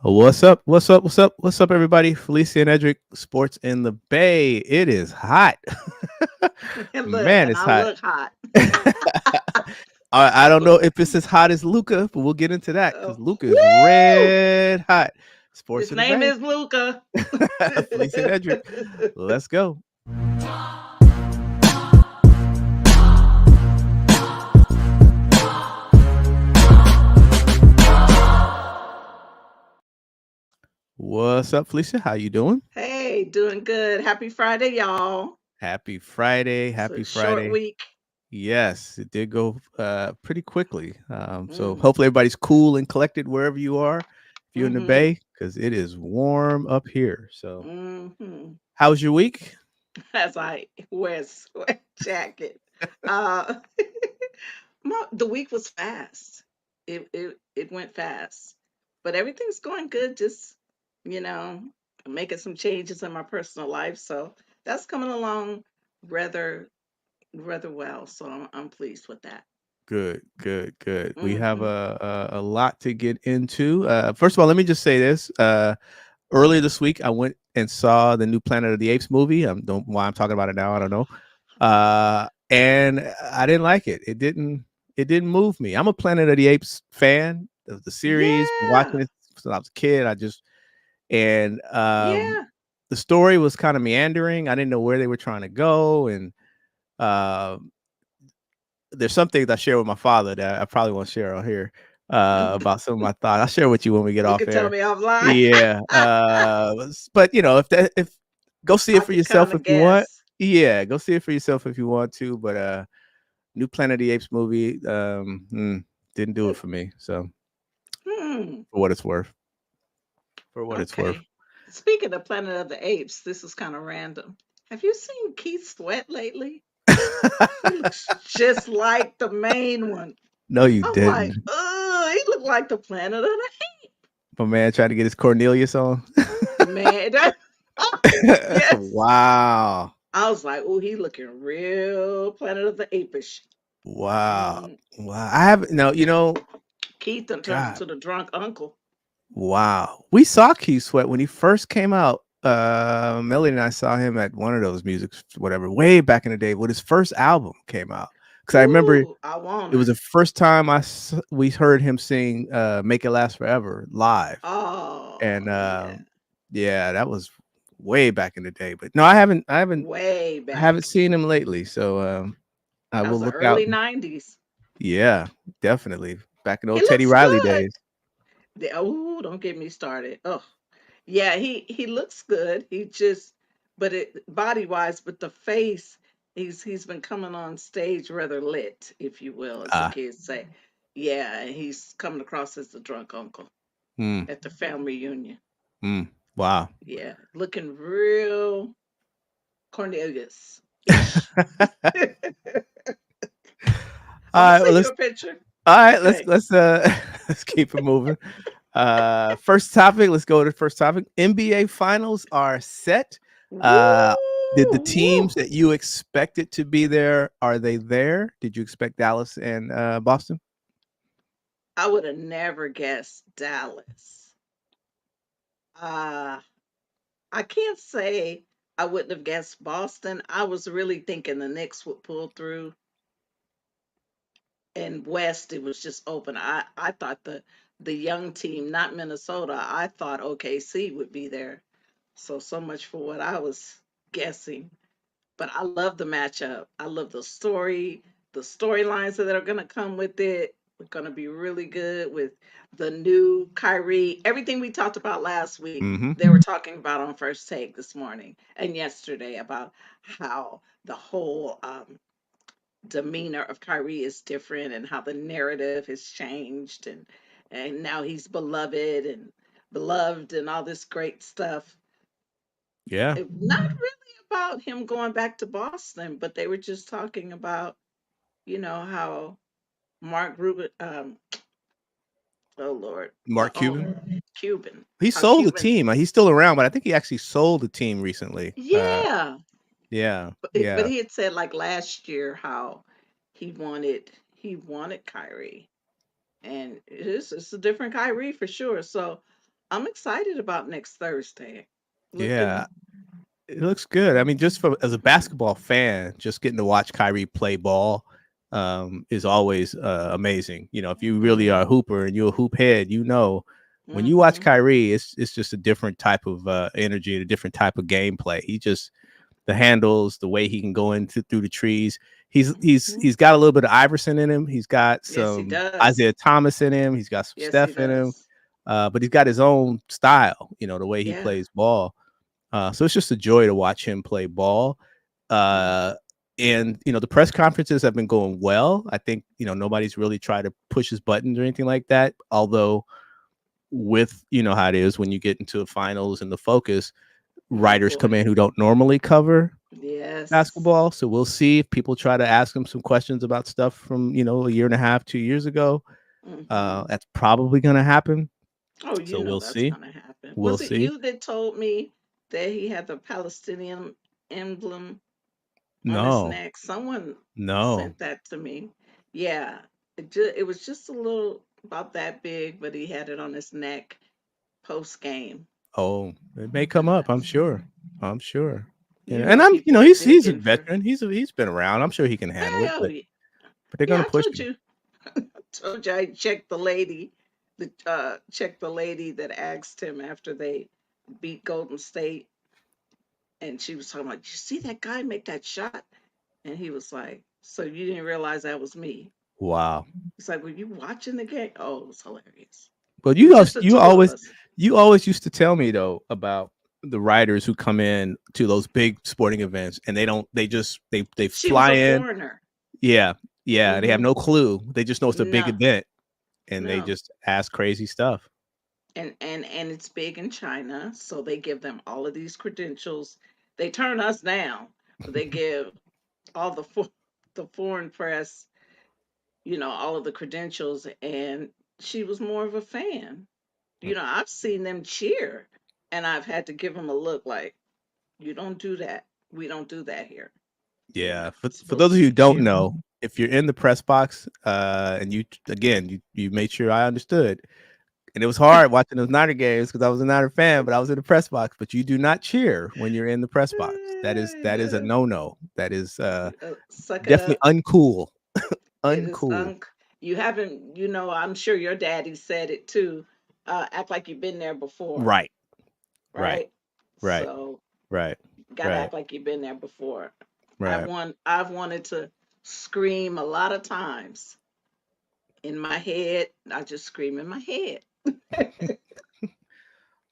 What's up? What's up? What's up? What's up, everybody? Felicia and Eddrick, Sports in the Bay. It is hot. Look, Man, and it's I hot. look hot. I don't know if it's as hot as Luca, but we'll get into that because Luca is Woo! red hot. Sports His in the name Bay. is Luca. Felicia and Eddrick. Let's go. What's up, Felicia? How you doing? Hey, doing good. Happy Friday, y'all. Happy Friday. It's Happy a short Friday. week. Yes, it did go pretty quickly. So Mm, hopefully everybody's cool and collected wherever you are. If you're in the mm-hmm. Bay, because it is warm up here. So, Mm-hmm. how was your week? As I wear a sweat jacket. Uh, the week was fast. It went fast, but everything's going good. Just you know, making some changes in my personal life, so that's coming along rather rather well. So I'm pleased with that. Good, good, good. We have Hmm. a lot to get into. First of all, let me just say this. Earlier this week, I went and saw the new Planet of the Apes movie. Don't why I'm talking about it now. I don't know. And I didn't like it. It didn't move me. I'm a Planet of the Apes fan of the series. Been watching Yeah, it since I was a kid. And yeah. the story was kind of meandering. I didn't know where they were trying to go, and um, there's some things I share with my father that I probably won't share on here about some of my thoughts. I'll share with you when we get You off can tell air. me offline. Yeah, but if go see it I for can kind yourself if of you want. guess. Yeah, go see it for yourself if you want to. But new Planet of the Apes movie didn't do it for me. So Hmm. for what it's worth, for what it's worth. Okay. Speaking of Planet of the Apes, this is kind of random. Have you seen Keith Sweat lately? He looks just like the main one. No, you I'm like, didn't. he looked like the Planet of the My man trying to get his Cornelius on. man. Yes. Wow. I was like, oh, he looking real Planet of the Apeish. Wow. Mm. Wow. I haven't no, Keith done turned God. into the drunk uncle. Wow. We saw Keith Sweat when he first came out. Melly and I saw him at one of those music, whatever, way back in the day when his first album came out. Because I remember Ooh, I want it was her. the first time we heard him sing "Make It Last Forever" live, and Oh, yeah. yeah, that was way back in the day. But no, Way I haven't back. seen him lately. So I That was will the look out. early 90s. Yeah, definitely back in the He old Teddy looks Riley good. days. Oh, don't get me started. Oh, yeah, he looks good. He just, but it body wise, but the face, he's been coming on stage rather lit, if you will, as the Ah, kids say. Yeah, he's coming across as the drunk uncle mm, at the family reunion. mm, wow. Yeah, looking real Cornelius ish. All I'm gonna right, well send you let's a picture. all right, Okay. let's keep it moving. First topic, let's go to the first topic. NBA finals are set. Uh did the Woo, teams woo. that you expected to be there are they there? Did you expect Dallas and Boston? I would have never guessed Dallas. Uh, I can't say I wouldn't have guessed Boston. I was really thinking the Knicks would pull through, and West it was just open. I thought the young team, not Minnesota. I thought OKC would be there. So much for what I was guessing. But I love the matchup. I love the storylines that are going to come with it. We're going to be really good with the new Kyrie. Everything we talked about last week, Mm-hmm. they were talking about on First Take this morning and yesterday about how the whole demeanor of Kyrie is different and how the narrative has changed and now he's beloved and all this great stuff. Yeah. Not really about him going back to Boston, but they were just talking about, how Mark Rubin, oh Lord, the Mark Cuban. owner, Cuban, He how sold the Cuban, team. He's still around, but I think he actually sold the team recently. yeah, Yeah. but Yeah. he had said like last year how he wanted Kyrie, and it's a different Kyrie for sure. So I'm excited about next Thursday. Yeah, Looking, it looks good. I mean, just for as a basketball fan, just getting to watch Kyrie play ball is always amazing. You know, if you really are a hooper and you're a hoop head, you know when you watch mm-hmm, Kyrie, it's just a different type of energy, a different type of gameplay. He just the handles, the way he can go into through the trees. mm-hmm. He's got a little bit of Iverson in him. He's got Yes, he some does. Isaiah Thomas in him. He's got some Yes, he Steph in him. does. But he's got his own style. You know the way he Yeah. plays ball. So it's just a joy to watch him play ball. Mm. Uh, and the press conferences have been going well. I think nobody's really tried to push his buttons or anything like that. Although with how it is when you get into the finals and the focus, Oh writers come boy. in who don't normally cover Yes. basketball. So we'll see if people try to ask him some questions about stuff from a year and a half, 2 years ago. Hmm. That's probably going to happen. Oh, So you know we'll that's see. gonna happen. We'll Was it see. you that told me that he had the Palestinian emblem on his No, neck? Someone no. sent that to me. Yeah, it was just a little about that big, but he had it on his neck post game, Oh, it may come and up. I'm sure. I'm sure. you And know I'm, people are he's a digging for. veteran. He's been around. I'm sure he can handle it. Oh But they're yeah, gonna I push told him. you. Told you I checked the lady, checked the lady that asked him after they beat Golden State, and she was talking about, you see that guy make that shot, and he was like, so you didn't realize that was me? Wow. He's like, were you watching the game? Oh, it was hilarious. But It was just the two of us. you always used to tell me though about the writers who come in to those big sporting events and they don't they just they She was fly a in. foreigner. Yeah. Yeah. They have Mm-hmm. no clue. They just know it's a big No, event and they no. just ask crazy stuff. And it's big in China, so they give them all of these credentials. They turn us down, but they give all the foreign press, all of the credentials, and she was more of a fan. I've seen them cheer, and I've had to give them a look like, you don't do that. We don't do that here. You're Yeah. not For those supposed of to you who be don't cheering. know, if you're in the press box, and you made sure I understood. And it was hard watching those Niner games because I was a Niner fan, but I was in the press box. But you do not cheer when you're in the press box. I That is a know. no-no. That is Suck it definitely up. uncool. It is Uncool. you haven't, I'm sure your daddy said it too. Act like you've been there before, Right. Right. right? Right. So Right. gotta Right. act like you've been there before. Right. I've wanted to scream a lot of times in my head. I just scream in my head.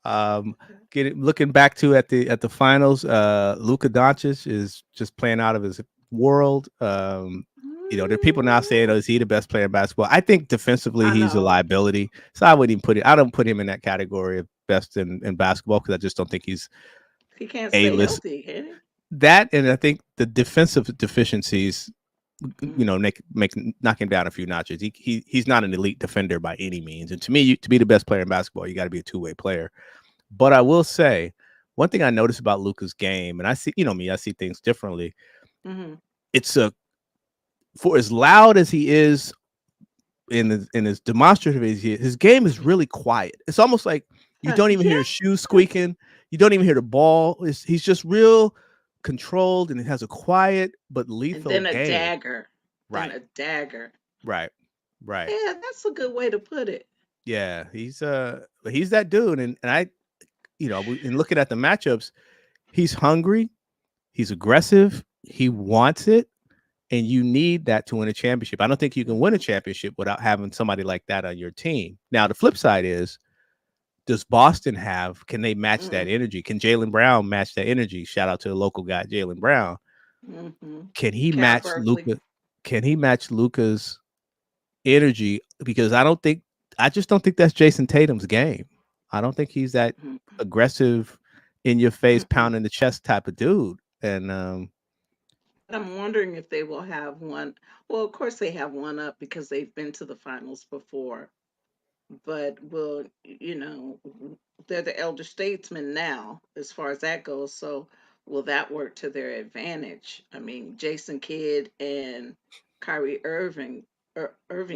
Um, looking back to at the finals, Luka Doncic is just playing out of his world. There are people now saying, "Oh, is he the best player in basketball?" I think defensively I he's a know liability, so I wouldn't even put it. I don't put him in that category of best in basketball because I just don't think he's he can't a stay list. healthy, can he? That and I think the defensive deficiencies, Mm, make knock him down a few notches. He's not an elite defender by any means, and to me, to be the best player in basketball, you got to be a two-way player. But I will say, one thing I noticed about Luka's game, and I see, me, I see things differently. mm-hmm. It's a For as loud as he is in his demonstrative, his game is really quiet. It's almost like you don't even Yeah. hear his shoes squeaking. You don't even hear the ball. He's just real controlled, and it has a quiet but And lethal then a game. dagger. Then Right, a dagger. right, right. Yeah, that's a good way to put it. Yeah, he's that dude, and I, in looking at the matchups, he's hungry, he's aggressive, he wants it, and you need that to win a championship. I don't think you can win a Hmm. championship without having somebody like that on your team. Now, the flip side is, does Boston have? Can they match that Mm, energy? Can Jalen Brown match that energy? Shout out to the local guy, Jalen Brown. hmm. Can he Cal match Berkeley. Luca? Can he match Luca's energy? Because I just don't think that's Jason Tatum's game. I don't think he's that Mm-hmm. aggressive, in your face, Mm-mm. pounding the chest type of dude. And But I'm wondering if they will have one. Well, of course they have one up because they've been to the finals before. But will, they're the elder statesmen now, as far as that goes. So will that work to their advantage? I mean, Jason Kidd and Kyrie Irving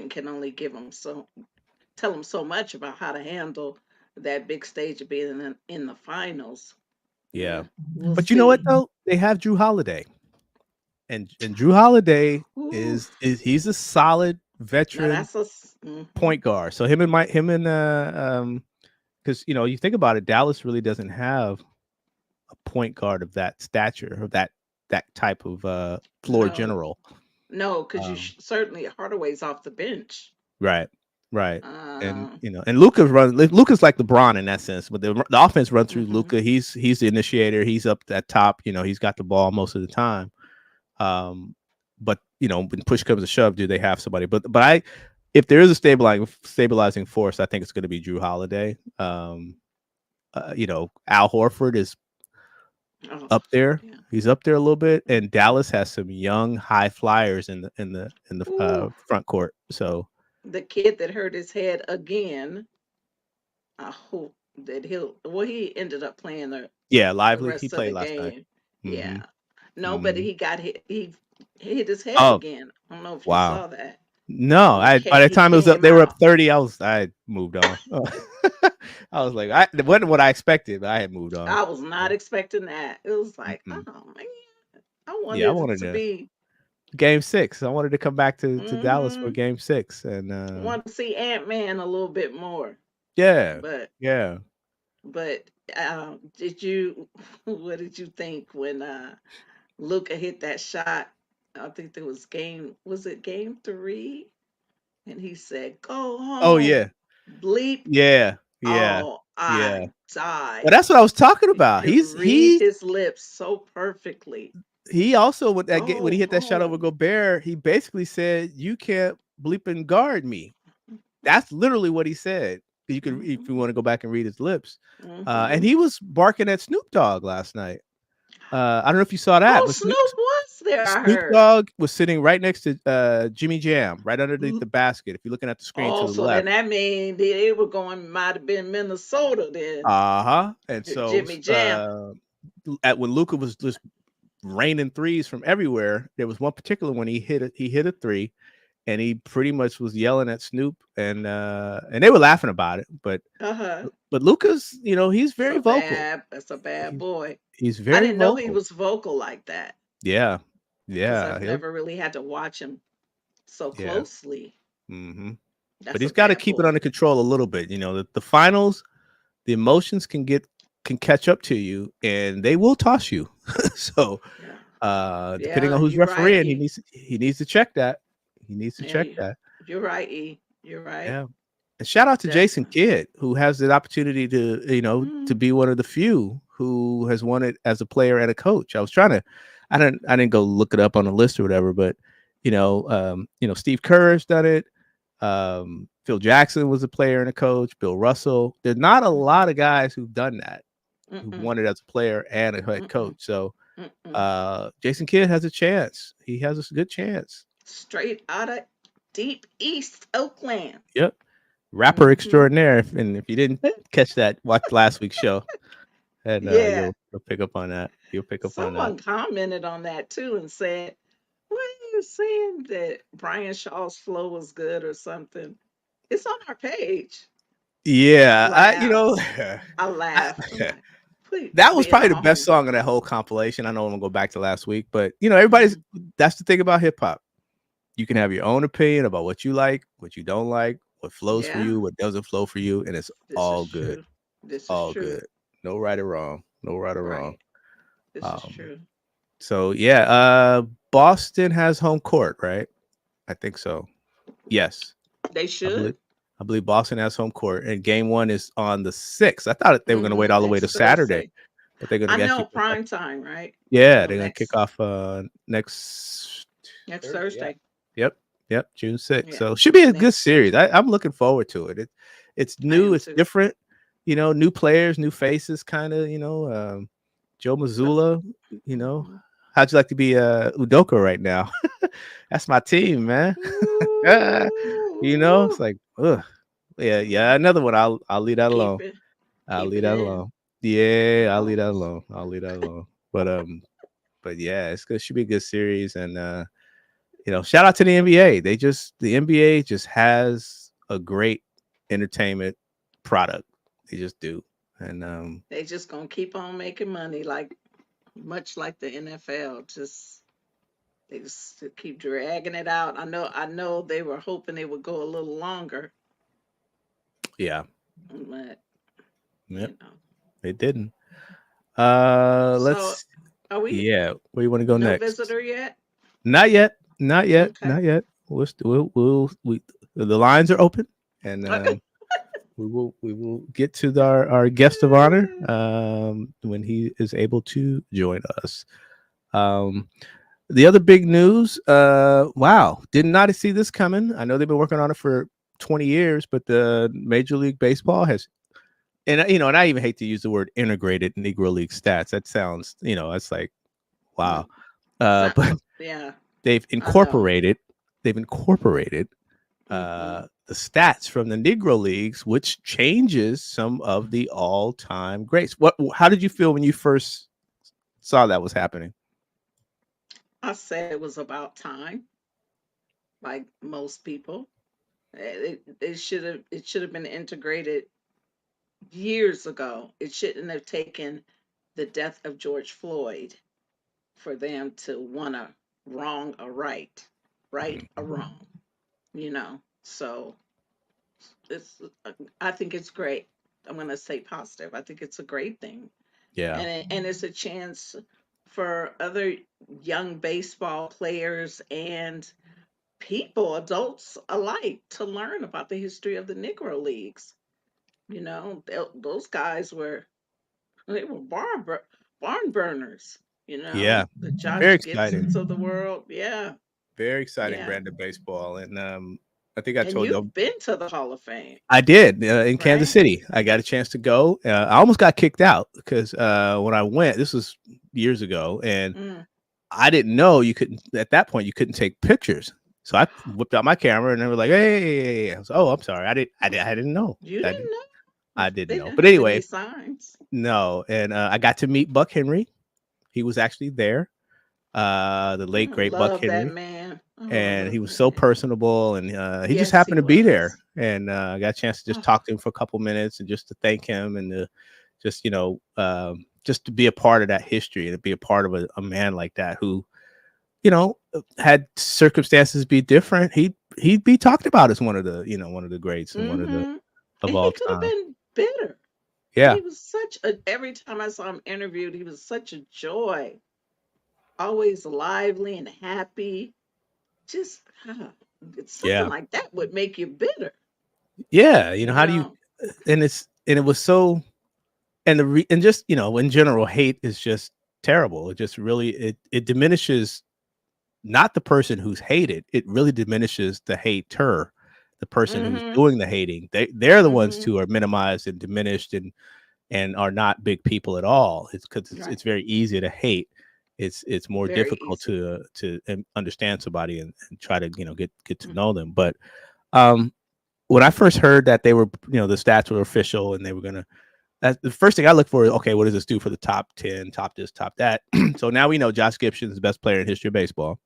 can only tell them so much about how to handle that big stage of being in the finals. Yeah. We'll But you know what see. though? They have Drew Holiday. And Drew Holiday Ooh, he's a solid now veteran that's a point guard. So him and because you know, you think about it, Dallas really doesn't have a point guard of that stature or that type of floor no, general. no, because Um, certainly Hardaway's off the bench. right, right, and Um, you know, and Luka's like LeBron in that sense, but the offense runs through hmm Luka. He's the initiator. He's up at top. You know, he's got the ball most of the time. Um, but you know, when push comes to shove, do they have somebody? But if there is a stabilizing force, I think it's going to be Drew Holiday. You know, Al Horford is Oh, up there. yeah. He's up there a little bit, and Dallas has some young high flyers in the Ooh, front court. So the kid that hurt his head again. I hope that he ended up playing yeah, the Lively. He rest of played the last night. game. Mm-hmm. Yeah. No, but Mm-hmm. he hit his head Oh again. I don't know if you wow. saw that. No, And I by the he time it was up, came they were up out. 30. I moved on. I was like, it wasn't what I expected, but I had moved on. I was not So, expecting that. It was like, mm-mm. oh man, I Yeah, I wanted it wanted to to be. game six. I wanted to come back to Dallas for Mm-hmm. game six, and Want to see Ant-Man a little bit more, yeah, but yeah. but did you? What did you think when Luca hit that shot? I think there was game three? And he said, "Go Oh home, yeah, bleep." yeah, yeah, Oh, yeah. I Well, died. that's what I was talking You about. could read his lips so perfectly. He also when he Go hit that shot over home. Gobert, he basically said, "You can't bleep and guard me." That's literally what he said. You could, if you Mm-hmm. want to go back and read his lips, and Mm-hmm. he was barking at Snoop Dogg last night. I don't know if you saw that, Oh, but Snoop was there, I Snoop heard. Dogg was sitting right next to Jimmy Jam, right underneath L- the basket. If you're looking at the screen to Oh, the so then left, that means they were going, might have been Minnesota then. uh-huh. And so Jimmy Jam. at when Luca was just raining threes from everywhere, there was one particular one he hit a three, and he pretty much was yelling at Snoop, and they were laughing about it. Uh-huh. But Luca's, you know, he's very So vocal. bad. That's a bad He's boy. he's I very didn't know he vocal. was vocal like that Yeah, because yeah, I've never really had to watch him so yeah. closely. Hmm. But That's a he's got to bad keep it boy. under control a little bit. You know, the finals, the emotions can catch up to you, and they will toss you. So, Yeah. depending Yeah, on who's you're right, refereeing, E. he needs to check that. He needs to Yeah, check that. you're right, E. You're right. Yeah. And shout out to Jason Definitely. Kidd, who has the opportunity to Mm, be one of the few who has won it as a player and a coach. I didn't go look it up on the list or whatever, but Steve Kerr has done it. Phil Jackson was a player and a coach. Bill Russell. There's not a mm-mm, lot of guys who've done that, who've mm-mm, won it as a player and a head mm-mm, coach. So mm-mm. Jason Kidd has a chance. He has a good chance. Straight out of deep East Oakland. Yep. Rapper Hmm extraordinaire. And if you didn't catch that, watch last week's show, and Yeah. you'll pick up on that. You'll pick up on that. Someone commented on that too and said, "What are you saying that Brian Shaw's flow was good or something?" It's on our page. I Yeah, laughed. I laughed. I'm I, like, please, that was being probably the all best humble. song of that whole compilation. I know I'm gonna go back to last week, but everybody's Hmm that's the thing about hip hop. You can have your own opinion about what you like, what you don't like, what flows for Yeah, you, what doesn't flow for you, and it's this is all good. true. This is All true. good. No right or wrong. No right or wrong. Right. This is Um, true. so yeah, Boston has home court, right? I think so. Yes. They I should. believe I believe Boston has home court, and game one is on the 6th. I thought they were going to wait all the way to Next Saturday, Thursday. but they're going I to know actually kick off. prime time, right? Yeah, So they're going to kick next off next next Thursday. Yeah. Thursday. Yep. Yep. June 6th. Yeah. So should be a good Next series. Thursday. I'm looking forward to it. It's I new. am It's too. different. New players, new faces, kind of. Joe But Mazzulla. You know, mhm. how'd you like to be Udoka right now? That's my team, man. It's Ooh, like, ugh. Yeah, yeah. Another one. I'll leave that alone. keep it I'll keep leave it that in. alone. Yeah, I'll leave that Pause. alone. I'll leave that alone. But yeah, it's good. Should be a good series. And shout out to the NBA. The NBA just has a great entertainment product. They just do. And They just gonna keep on making money, like much like the NFL. Just they just keep dragging it out. I know they were hoping it would go a little longer, yeah, but yep, you know. they didn't. So Let's. are we Yeah, where you want to go no next? visitor yet? Not yet. Not yet. Okay. Not yet. We'll the lines are open, and we will get to our guest of honor when he is able to join us. Um, the other big news. Wow, did not see this coming. I know they've been working on it for 20 years, but the Major League Baseball has, and and I even hate to use the word integrated Negro League stats. That sounds, that's like wow. Mm, not But yeah, they've I know. incorporated they've incorporated Hmm. the stats from the Negro Leagues, which changes some of the all-time greats. How did you feel when you first saw that was happening? I said it was about time, like most people. It should have been integrated years ago. It shouldn't have taken the death of George Floyd for them to want to wrong a right a wrong, you know. So it's I think it's great. I'm going to say positive. I think it's a great thing. Yeah, And it's a chance for other young baseball players and people, adults alike, to learn about the history of the Negro Leagues. You know, those guys they were barn burners. You yeah, know, the very Josh Gibsons of exciting, the world. Yeah, very exciting yeah. brand of baseball. And I think I And told you you've been to the Hall of Fame, I did in Kansas right? City. I got a chance to go. I almost got kicked out because when I went, this was years ago, and Mm. I didn't know you couldn't at that point you couldn't take pictures. So I whipped out my camera and they were like, "Hey!" I was, "Oh, I'm sorry. I didn't know. You I didn't didn't. know I didn't they know." didn't But have any anyway, signs. no. And I got to meet Buck Henry. He was actually there. The I late great Buck love that Henry, man. Oh, I and he love was that so man. personable, and he just Yes, he happened to be there, was. and I got a chance to just Oh, talk to him for a couple minutes and just to thank him and to just just to be a part of that history and to be a part of a man like that who had circumstances be different, he'd be talked about as one of the greats and one of the mm-hmm. of And all he could have time. been bitter. Yeah, He was such a, every time I saw him interviewed, he was such a joy, always lively and happy. Just something yeah, like that would make you bitter, yeah. you How do you? know. And it was so, and just in general, hate is just terrible. It just really it diminishes not the person who's hated. It really diminishes the hater, the person who's Mm-hmm. doing the hating. They're the ones Mm-hmm. who are minimized and diminished and are not big people at all. It's because it's Right. very easy to hate. It's more Very difficult easy. to understand somebody and try to get to Mm. know them. But um, when I first heard that they were the stats were official and they were gonna, that's the first thing I look for is, okay, what does this do for the top 10, top this, top that? So now we know Josh Gibson is the best player in history of baseball.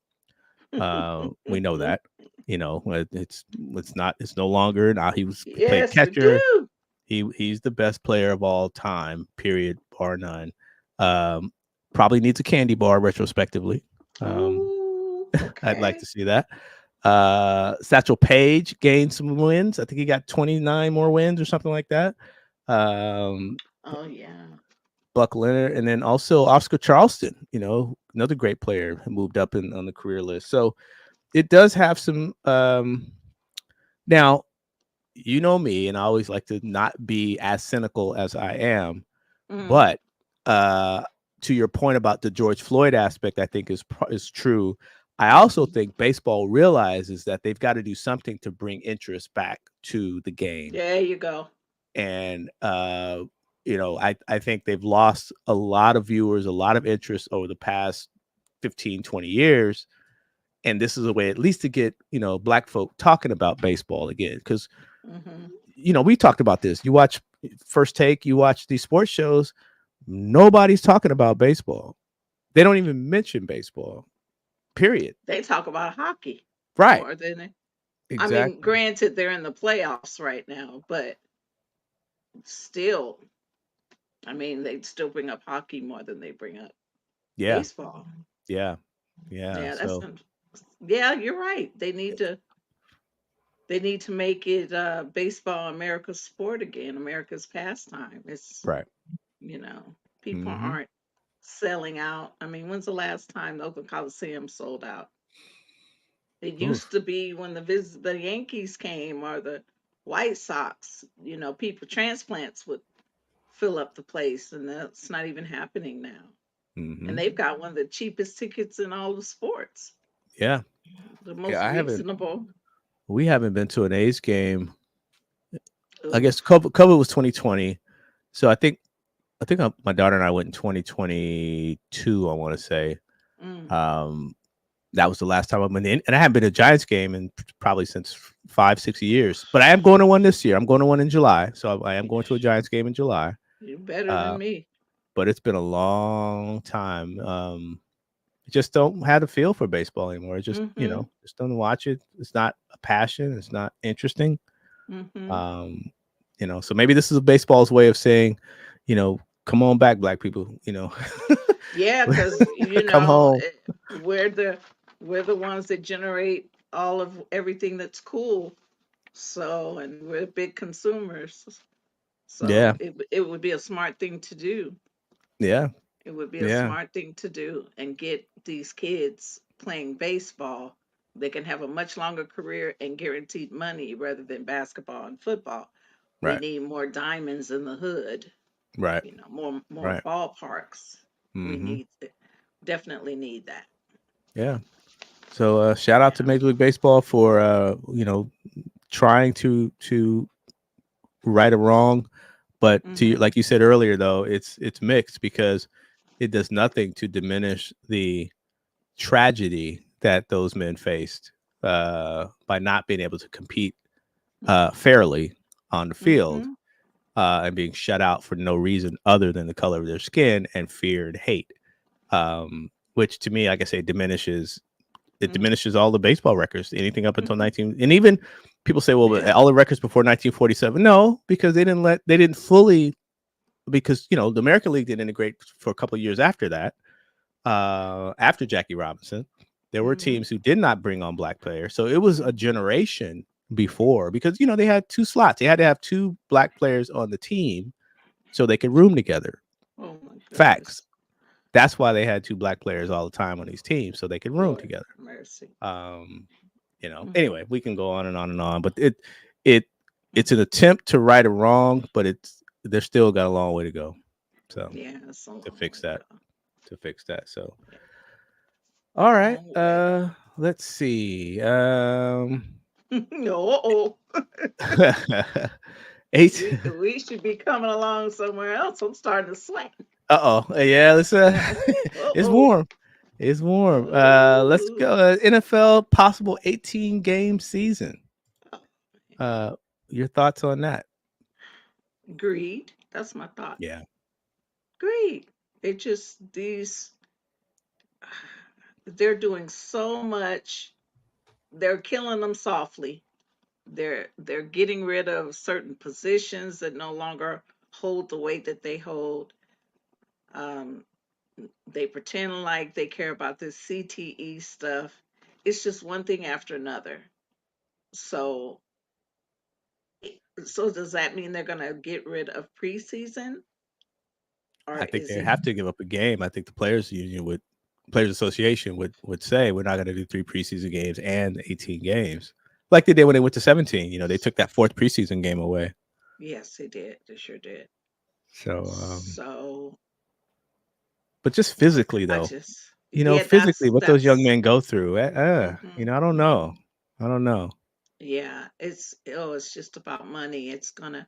We know that. It's no longer now. He played Yes, we catcher. do. He's the best player of all time, period, bar none. Um, Probably needs a candy bar retrospectively. Um, Oh, I'd like okay. to see that. Satchel Paige gained some wins. I think he got 29 more wins or something like that. Um, Oh, yeah. Buck Leonard, and then also Oscar Charleston, another great player who moved up on the career list. So it does have some. Now, you know me, and I always like to not be as cynical as I am. Mm. But uh, to your point about the George Floyd aspect, I think is true. I also Mm-hmm. think baseball realizes that they've got to do something to bring interest back to the game, There you go. and I think they've lost a lot of viewers, a lot of interest over the past 15, 20 years, and this is a way at least to get black folk talking about baseball again, because Mm-hmm. we talked about this. You watch First Take, you watch these sports shows, nobody's talking about baseball. They don't even mention baseball, period. They talk about hockey Right. more than it. I mean, Exactly. granted, they're in the playoffs right now, but still, I mean, they still bring up hockey more than they bring up Yeah, baseball. yeah, yeah. Yeah, So yeah, you're right. They need to make it baseball America's sport again, America's pastime. It's, right. you know, people Mm-hmm. aren't selling out. I mean, when's the last time the Oakland Coliseum sold out? It used Oof. to be when the Yankees came or the White Sox, people transplants would fill up the place, and that's not even happening now. And Mm-hmm. they've got one of the cheapest tickets in all of sports, Yeah, the yeah. most I haven't. reasonable. We haven't been to an A's game. I guess Oof. COVID was 2020. So I think my daughter and I went in 2022. I want to say. Mm, Um, that was the last time I've been in, and I haven't been to a Giants game in probably since 5, 6 years. But I am going to one this year. I'm going to one in July, so I am going to a Giants game in July. you're better than Uh, me. but it's been a long time. Just don't have the feel for baseball anymore. It's just Mm-hmm. just don't watch it. It's not a passion. It's not interesting. Mm-hmm. Um, so maybe this is baseball's way of saying, come on back, black people. Yeah, because Come home. we're the ones that generate all of everything that's cool. So, and we're big consumers. So Yeah, it would be a smart thing to do. yeah, It would be a yeah. smart thing to do and get these kids playing baseball. They can have a much longer career and guaranteed money rather than basketball and football. We Right, need more diamonds in the hood, right, more right. ballparks. We Hmm. need definitely need that. Yeah. So shout out to Yeah. Major League Baseball for trying to right a wrong. But Mhm. like you said earlier, though, it's mixed because it does nothing to diminish the tragedy that those men faced by not being able to compete fairly on the field Mhm. and being shut out for no reason other than the color of their skin and fear and hate. Which to me, like I say, Mhm. diminishes all the baseball records, anything up until Mhm. 19. And even people say, well, but Yeah. all the records before 1947. No, because they didn't fully, because the American League didn't integrate for a couple of years after that. After Jackie Robinson, there were Mhm. teams who did not bring on black players, so it was a generation before, because they had two slots. They had to have two black players on the team so they could room together. Oh my Facts. goodness. That's why they had two black players all the time on these teams so they could room Lord together. mercy. Um, Mhm. anyway, we can go on and on and on, but it it's an Mhm. attempt to right a wrong, but they're still got a long way to go. So Yeah, it's a to long fix way to that, go. So Yeah, all right. long way. Let's see. No, Eight. we should be coming along somewhere else. I'm starting to sweat. Uh-oh. Yeah, let's Uh it's oh. warm. It's warm. Let's Oh. go. NFL possible 18 game season. Uh your thoughts on that? Greed. That's my thought. Yeah. Greed. It just they're doing so much. They're killing them softly. They're getting rid of certain positions that no longer hold the weight that they hold. Um, they pretend like they care about this CTE stuff. It's just one thing after another. So, so does that mean they're gonna get rid of preseason, or I think is they it? have to give up a game. I think the players union would players association would say we're not going to do 3 preseason games and 18 games. Like they did when they went to 17. They took that fourth preseason game away. Yes, they did. They sure did. So So but just I, physically I though, just, yeah, physically what those young that's, men go through. hmm I don't hmm know. I don't know. yeah, it's just about money. It's gonna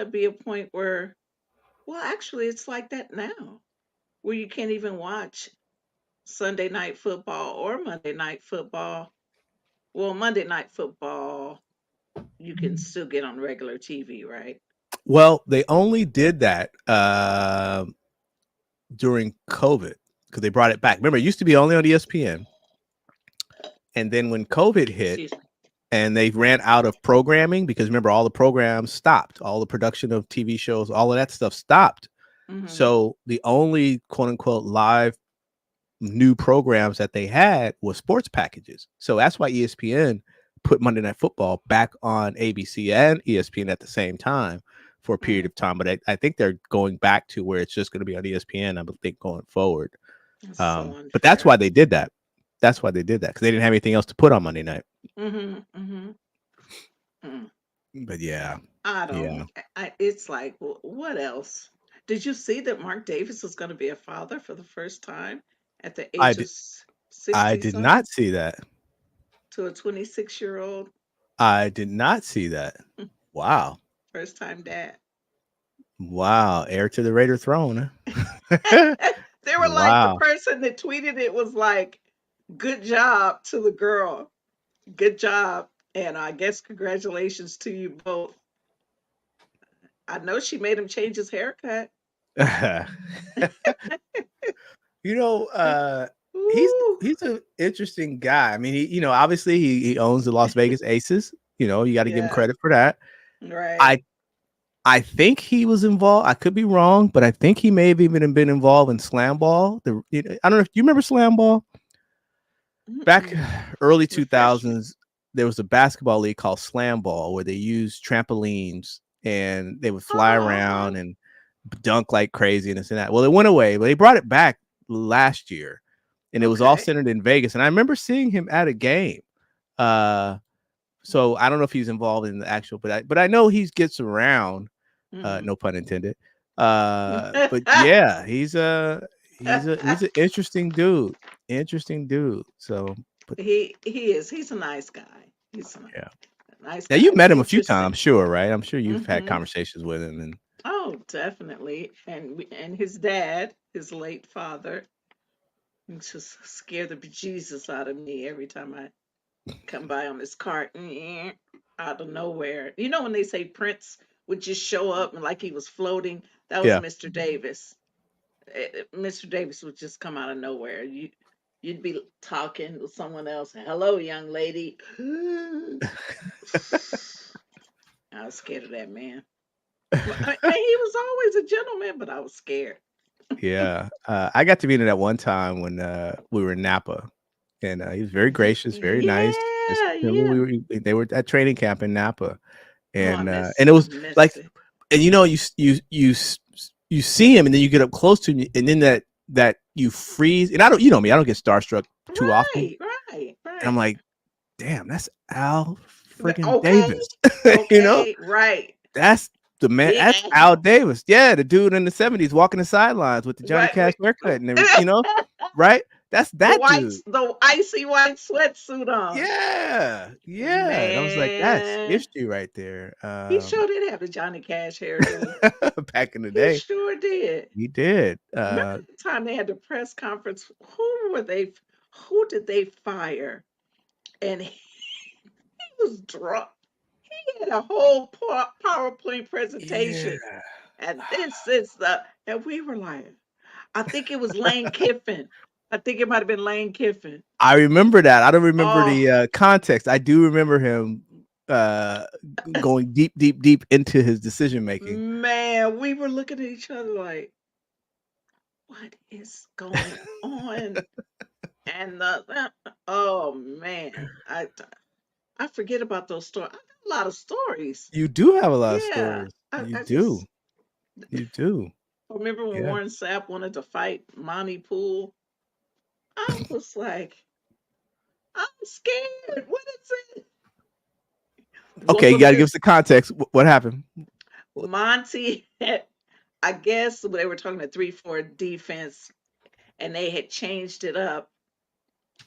be a point where, well, actually, it's like that now, where you can't even watch Sunday night football or Monday night football. Well, Monday night football you can still get on regular TV, right? Well, they only did that during COVID because they brought it back. Remember, it used to be only on ESPN, and then when COVID hit, Excuse me. and they ran out of programming because remember all the programs stopped, all the production of TV shows, all of that stuff stopped. Mm-hmm. So the only quote unquote live new programs that they had was sports packages. So that's why ESPN put Monday Night Football back on ABC and ESPN at the same time for a period Mm. of time. But I think they're going back to where it's just going to be on ESPN, I think, going forward. That's so But that's unfair. why they did that. That's why they did that because they didn't have anything else to put on Monday night. Mm-hmm. Mm-hmm. Mm. But yeah, I yeah, don't. It's like, what else? Did you see that Mark Davis is going to be a father for the first time at the I age of did. I 60 did something not see that. to a 26-year-old I did not see that. Wow, first time dad? wow, heir to the Raider throne. Huh? They were like, the Wow. person that tweeted it was like, good job to the girl. Good job. And I guess congratulations to you both. I know she made him change his haircut. You know, he's Ooh, he's an interesting guy. I mean, obviously he owns the Las Vegas Aces. You got to give him yeah, credit for that. I right. I think he was involved. I could be wrong, but I think he may have even been involved in slam ball. I don't know if you remember slam ball back Mm-mm. early Refresh me. 2000s. There was a basketball league called slam ball where they used trampolines and they would fly Oh, around and dunk like crazy and this and that. Well, it went away, but they brought it back last year, and it was all okay. centered in Vegas. And I remember seeing him at a game. Uh, so I don't know if he's involved in the actual, but I know he gets around. Mm. No pun intended. But yeah, he's an interesting dude. Interesting dude. So, but He is. He's a nice guy. He's yeah. a nice Now you've guy. met him a few Interesting. times, sure, right? I'm sure you've had Hmm. conversations with him, and Oh, definitely. And his dad, his late father, used to scare the bejesus out of me every time I come by on his cart out of nowhere. You know when they say Prince would just show up and like he was floating? That was yeah. Mr. Davis. Mr. Davis would just come out of nowhere. You'd be talking with someone else. Hello, young lady. I was scared of that man. He was always a gentleman, but I was scared. Yeah, I got to meet him at one time when we were in Napa, and he was very gracious, very nice. Just Yeah, we yeah. they were at training camp in Napa, Oh, I and it I was like, missed it. and you see him, and then you get up close to him, and then that you freeze. And I don't, me, I don't get starstruck too often, Right, right, and I'm right. like, damn, that's Al friggin' Okay, Davis, you know. okay, right. That's the man. Big That's Al Al. Davis. Yeah, the dude in the '70s walking the sidelines with the Johnny Right. Cash haircut and everything. Right? That's that dude. The icy white sweatsuit on. Yeah, yeah. And I was like, that's Man, history right there. he sure did have the Johnny Cash hair, didn't he? Back in the He day, sure did. he did. Remember the time they had the press conference? Who did they fire? And he was drunk. He had a whole PowerPoint Yeah. presentation. And this is and we were like, I think it was Lane Kiffin. I think it might have been Lane Kiffin. I remember that. I don't remember Oh, the context. I do remember him uh, going deep, deep, deep into his decision making. man, we were looking at each other like, what is going on? And oh man, I forget about those stories. I got a lot of stories. You do have a lot of Yeah, stories. You I do. just You do. remember when Yeah. Warren Sapp wanted to fight Monty Poole. I was like, I'm scared. What is it? Okay, you Welcome got to give to us the context. What happened? Monty. I guess they were talking to 3-4 defense, and they had changed it up.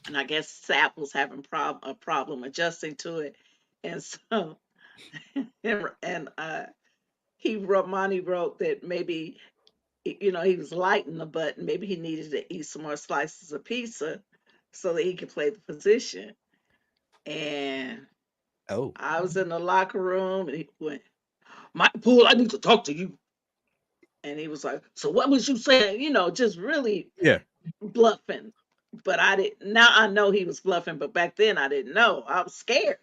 And I guess Sapp was having a problem adjusting to it, and so and Monty wrote that maybe he was lighting the button. Maybe he needed to eat some more slices of pizza so that he could play the position. And Oh, I was in the locker room, and he went, "Mike Poole, I need to talk to you." And he was like, "So what was you saying?" Just really yeah. bluffing. But I didn't. Now I know he was bluffing, but back then I didn't know. I was scared.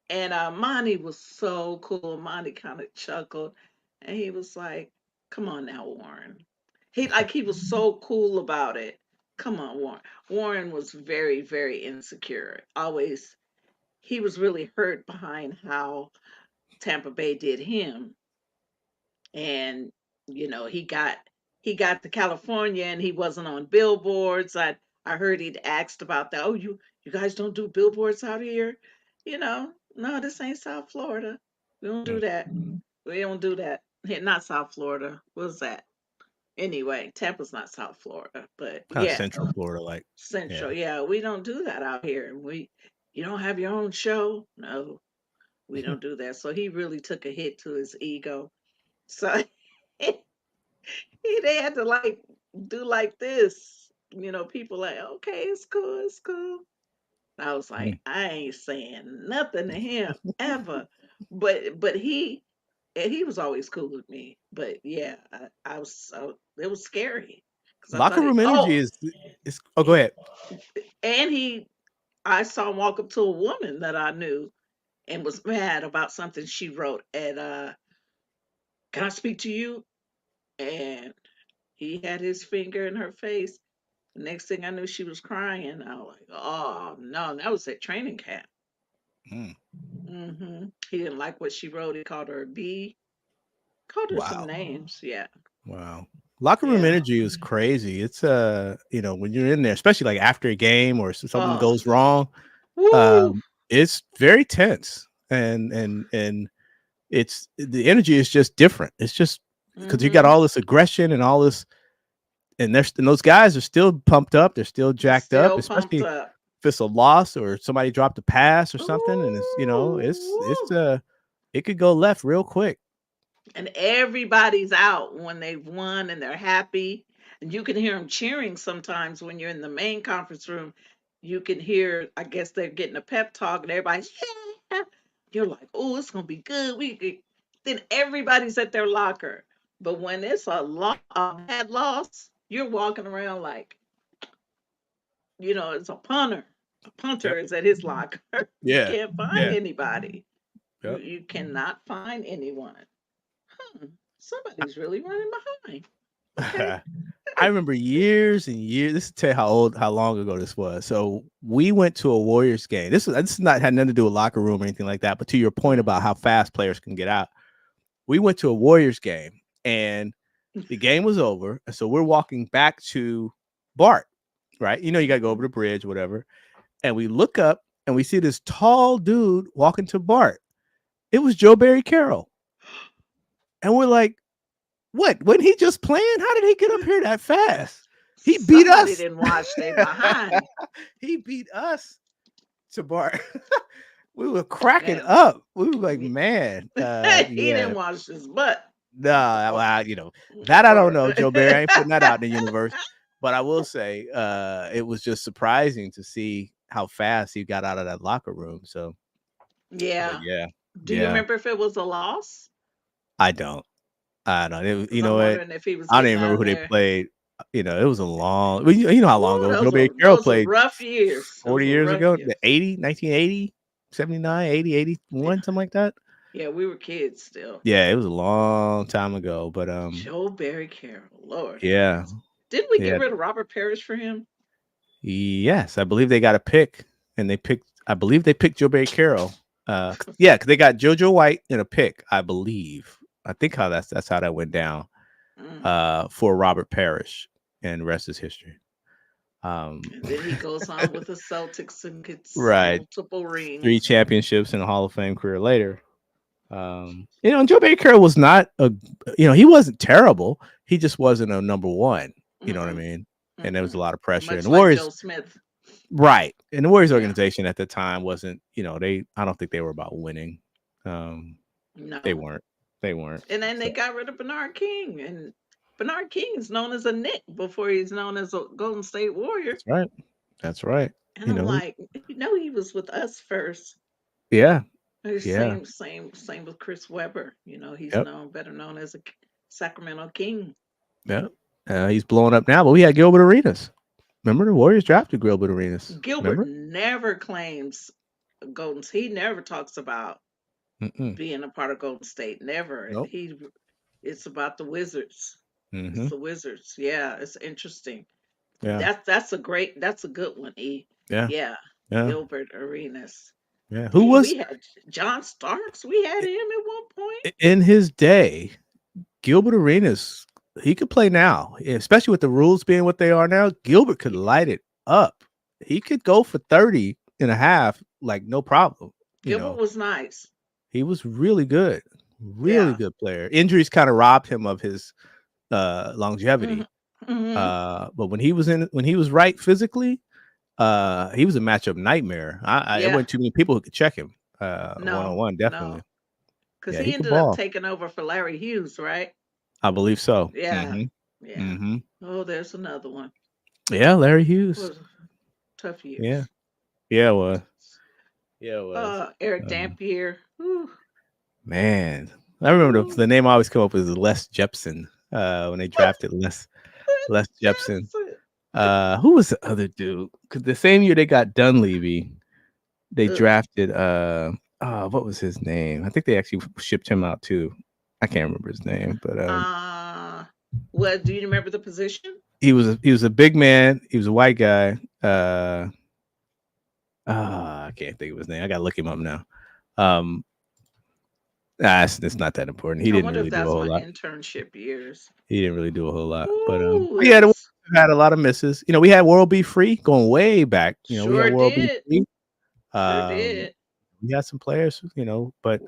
And Monty was so cool. Monty kind of chuckled, and he was like, "Come on now, Warren." He was so cool about it. Come on, Warren. Warren was very, very insecure. Always, he was really hurt behind how Tampa Bay did him, and he got to California and he wasn't on billboards. I heard he'd asked about that. Oh, you guys don't do billboards out here, No, this ain't South Florida. We don't do that. We don't do that. Hey, not South Florida. What's that? Anyway, Tampa's not South Florida, but Kind of yeah, Central Florida, like. Yeah. Central. Yeah, we don't do that out here. You don't have your own show? No, we don't do that. So he really took a hit to his ego. So they had to like do like this. People like, okay, it's cool, it's cool. I was like, Mm. I ain't saying nothing to him ever. But he was always cool with me. But yeah, I was it was scary because I Locker thought room energy is. Oh, go ahead. and I saw him walk up to a woman that I knew and was mad about something she wrote at can I speak to you? And he had his finger in her face. Next thing I knew, she was crying. I was like, "Oh no!" That was at training camp. Mm. He didn't like what she wrote. He called her a B. Called her some Wow. names. Yeah, Wow. Locker room yeah. energy is crazy. It's when you're in there, especially like after a game or something Oh, goes wrong, woo! um, it's very tense, and it's the energy is just different. It's just because you got Mm-hmm. all this aggression and all this, and those guys are still pumped up. They're still jacked up, Still pumped especially if up. it's a loss or somebody dropped a pass or something, and it's Ooh, it could go left real quick. and everybody's out when they've won and they're happy. And you can hear them cheering sometimes when you're in the main conference room. You can hear, I guess they're getting a pep talk and everybody's, yeah. You're like, oh, it's going to be good. Then everybody's at their locker. But when it's a bad loss, you're walking around like, it's a punter. A punter Yep. is at his locker. You Yeah. can't find Yeah. anybody. You, Yep. you cannot find anyone. Hmm, somebody's really running behind. Okay. I remember years and years. This is to tell you how long ago this was. So we went to a Warriors game. This is not had nothing to do with locker room or anything like that. But to your point Mm. about how fast players can get out, we went to a Warriors game and the game was over. And so we're walking back to Bart, right? You got to go over Mhm. the bridge, whatever. And we look up and we see this tall dude walking to Bart. It was Joe Barry Carroll, and we're like, what? Wasn't he just playing? How did he get up here that fast? He beat Somebody us. didn't watch they behind. He beat us to Bart. We were cracking Now, up. We were like, man, he didn't yeah. watch his butt. Nah, Or, well, that I don't or know, Joe Barry. I ain't putting that out in the universe. But I will say, it was just surprising to see how fast he got out of that locker room. So, but yeah. yeah, Do you yeah, remember if it was a loss? I don't. I don't. Because You I'm know what? wondering if he was I don't getting even out remember of who they there. played. It was a long. Well, you know how long Woo, ago Joe those Barry are Carroll those are played rough years. Those 40 are years rough ago, years. 1980, 79, 80, Yeah, 81, something like that. yeah, we were kids still. Yeah, it was a long time ago, but Joe Barry Carroll, Lord have yeah, mercy. Didn't we get yeah, rid of Robert Parrish for him? yes, I believe they got a pick, and I believe they picked Joe Barry Carroll. Yeah, because they got JoJo White in a pick, I believe. I think how that's how that went down. Mm. For Robert Parrish, and rest is history. Um, And then he goes on with the Celtics and gets right, multiple 3 rings. championships and a Hall of Fame career later. And Joe Barry Carroll was not he wasn't terrible. He just wasn't a number one. You know what I Mm-mm, mean? And there was a mm-mm. lot of pressure. And Much the like Joe Warriors, Smith. right? And the Warriors Yeah. organization at the time wasn't. I don't think they were about winning. Um, they No. weren't. They weren't. And then they So got rid of Bernard King. And Bernard King is known as a Knick before he's known as a Golden State Warrior. that's right. That's right. And You I'm know. like, he was with us first. Yeah. Yeah. Same with Chris Webber. He's Yep. better known as a Sacramento King. Yep. He's blowing up now, but we had Gilbert Arenas. Remember the Warriors drafted Gilbert Arenas. Gilbert Remember? never claims He never talks about Mm-mm. being a part of Golden State. Never. Nope. It's about the Wizards. It's Mm-hmm. the Wizards. Yeah, it's interesting. Yeah. That's a good one. Yeah. Yeah, Yeah. Gilbert Arenas. Yeah. Who Dang, was we had John Starks. We had him at one point. in his day? Gilbert Arenas, he could play now, especially with the rules being what they are now. Gilbert could Yeah, light it up. He could go for 30 and a half, like no problem. You Gilbert know, was nice. he was really Yeah. good player. Injuries kind of robbed him of his Hmm. longevity. Hmm. But when he was right physically, he was a matchup nightmare. It Yeah. wasn't too many people who could check him one on No, one. Definitely, no. Because yeah, he he could ended up ball. taking over for Larry Hughes, right? I believe so. Yeah. Mm-hmm. Yeah. Mm-hmm. Oh, there's another one. Yeah, Larry Hughes. Was tough Yeah. years. Yeah, it was. Yeah, it was. Eric Um, Dampier. Whew, man, I remember whew. the name I always come up with is Les Jepson. When they drafted Les Jepson. Johnson. Who was the other dude? Because the same year they got Dunleavy, they Ugh. drafted what was his name? I think they actually shipped him out too. I can't remember his name, but Uh, what do you remember the position? he was a big man. He was a white guy. I can't think of his name. I gotta look him up now. Um, it's not that important. He I didn't wonder if really do a that's whole my lot. internship years. He didn't really do a whole lot. Ooh, But it yeah, the Warriors was had a lot of misses. You know, we had World B Free going way back. You know, we had sure World B did. Free. Sure Um, did. we had some players, you know, but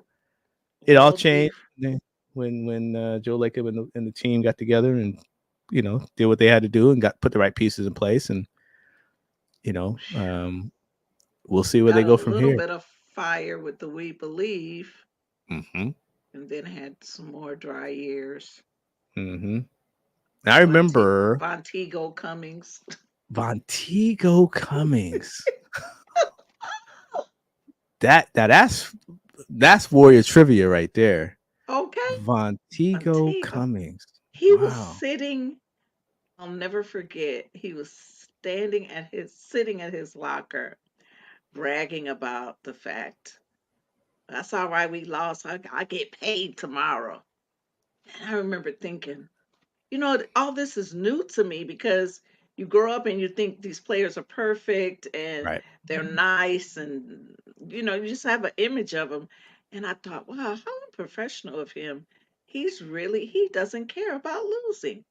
it all World changed beef. when Joe Lacob and the team got together and you know did what they had to do and got put the right pieces in place and you know we'll see where they Got a go from little here. bit of fire with the We Believe, Mm-hmm. and then had some more dry years. Mm-hmm. I Vonte remember Vonteego Cummings. Vonteego Cummings. That's Warrior trivia right there. Okay, Vonteego Vonteego. Cummings. He was Wow. sitting. I'll never forget. He was sitting at his locker, bragging about the fact that's all right. We lost. I get paid tomorrow. And I remember thinking, all this is new to me because you grow up and you think these players are perfect and Right. they're nice and you just have an image of them. And I thought, wow, how unprofessional of him. He doesn't care about losing.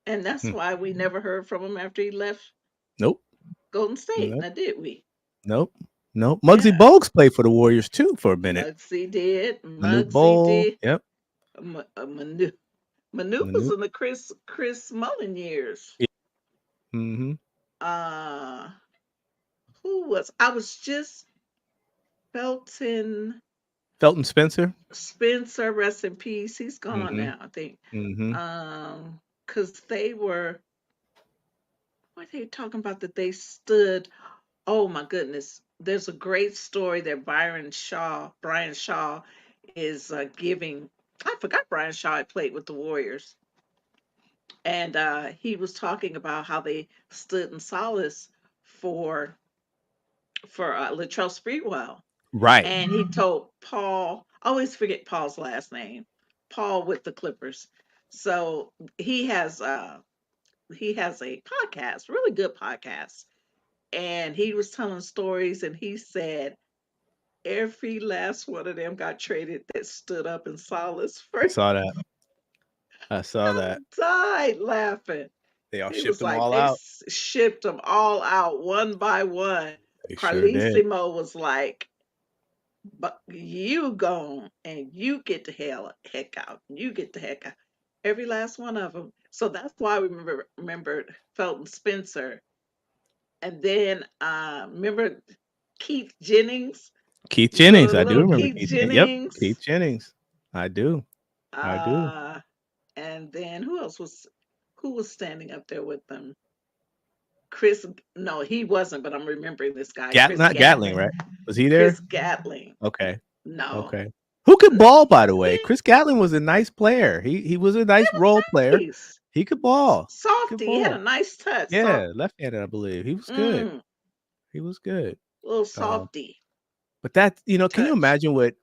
And that's Hmm. why we never heard from him after he left Nope. Golden State. Nope. Now, did we? Nope. Nope. Muggsy Yeah. Bogues played for the Warriors too for a minute. Muggsy did. Manute Muggsy Bol. did. Yep. Manu was Manute. in the Chris Mullen years. Yeah. Mm-hmm. Uh, who was I was just Felton Felton Spencer. Spencer, rest in peace. He's gone Mm-hmm. now, I think. Mm-hmm. Because what are they talking about that they stood? Oh my goodness. There's a great story that Brian Shaw is giving. I forgot Brian Shaw had played with the Warriors. And he was talking about how they stood in solace for Latrell Sprewell. Right. And he told Paul, I always forget Paul's last name, Paul with the Clippers. So he has a podcast, really good podcast, and he was telling stories, and he said every last one of them got traded that stood up in solace for I him. saw that. I saw I that. died laughing. They all He shipped was them like, all they out. shipped them all out one by one. They sure did. Carlissimo was like, but you gone and you get the heck out. You get the heck out. Every last one of them. So that's why we remembered Felton Spencer. And then remember Keith Jennings, Keith Jennings. I do little remember Keith Keith. Yep. Jennings. Keith Jennings. I do. I do. Uh, and then who was standing up there with them? Chris, no, he wasn't, but I'm remembering this guy, Chris Not Gatling, Gatling. right? Was he there? Chris Gatling. Okay. No, Okay. Who could no, ball, by the way? Gatling. Chris Gatlin was a nice player. He was a He nice role was player. nice. He could ball. He could Softy. He had a ball. nice touch. Yeah, Soft. left-handed, I believe. He was good. Mm. He was good. Little Uh, softy but that, can you touch. imagine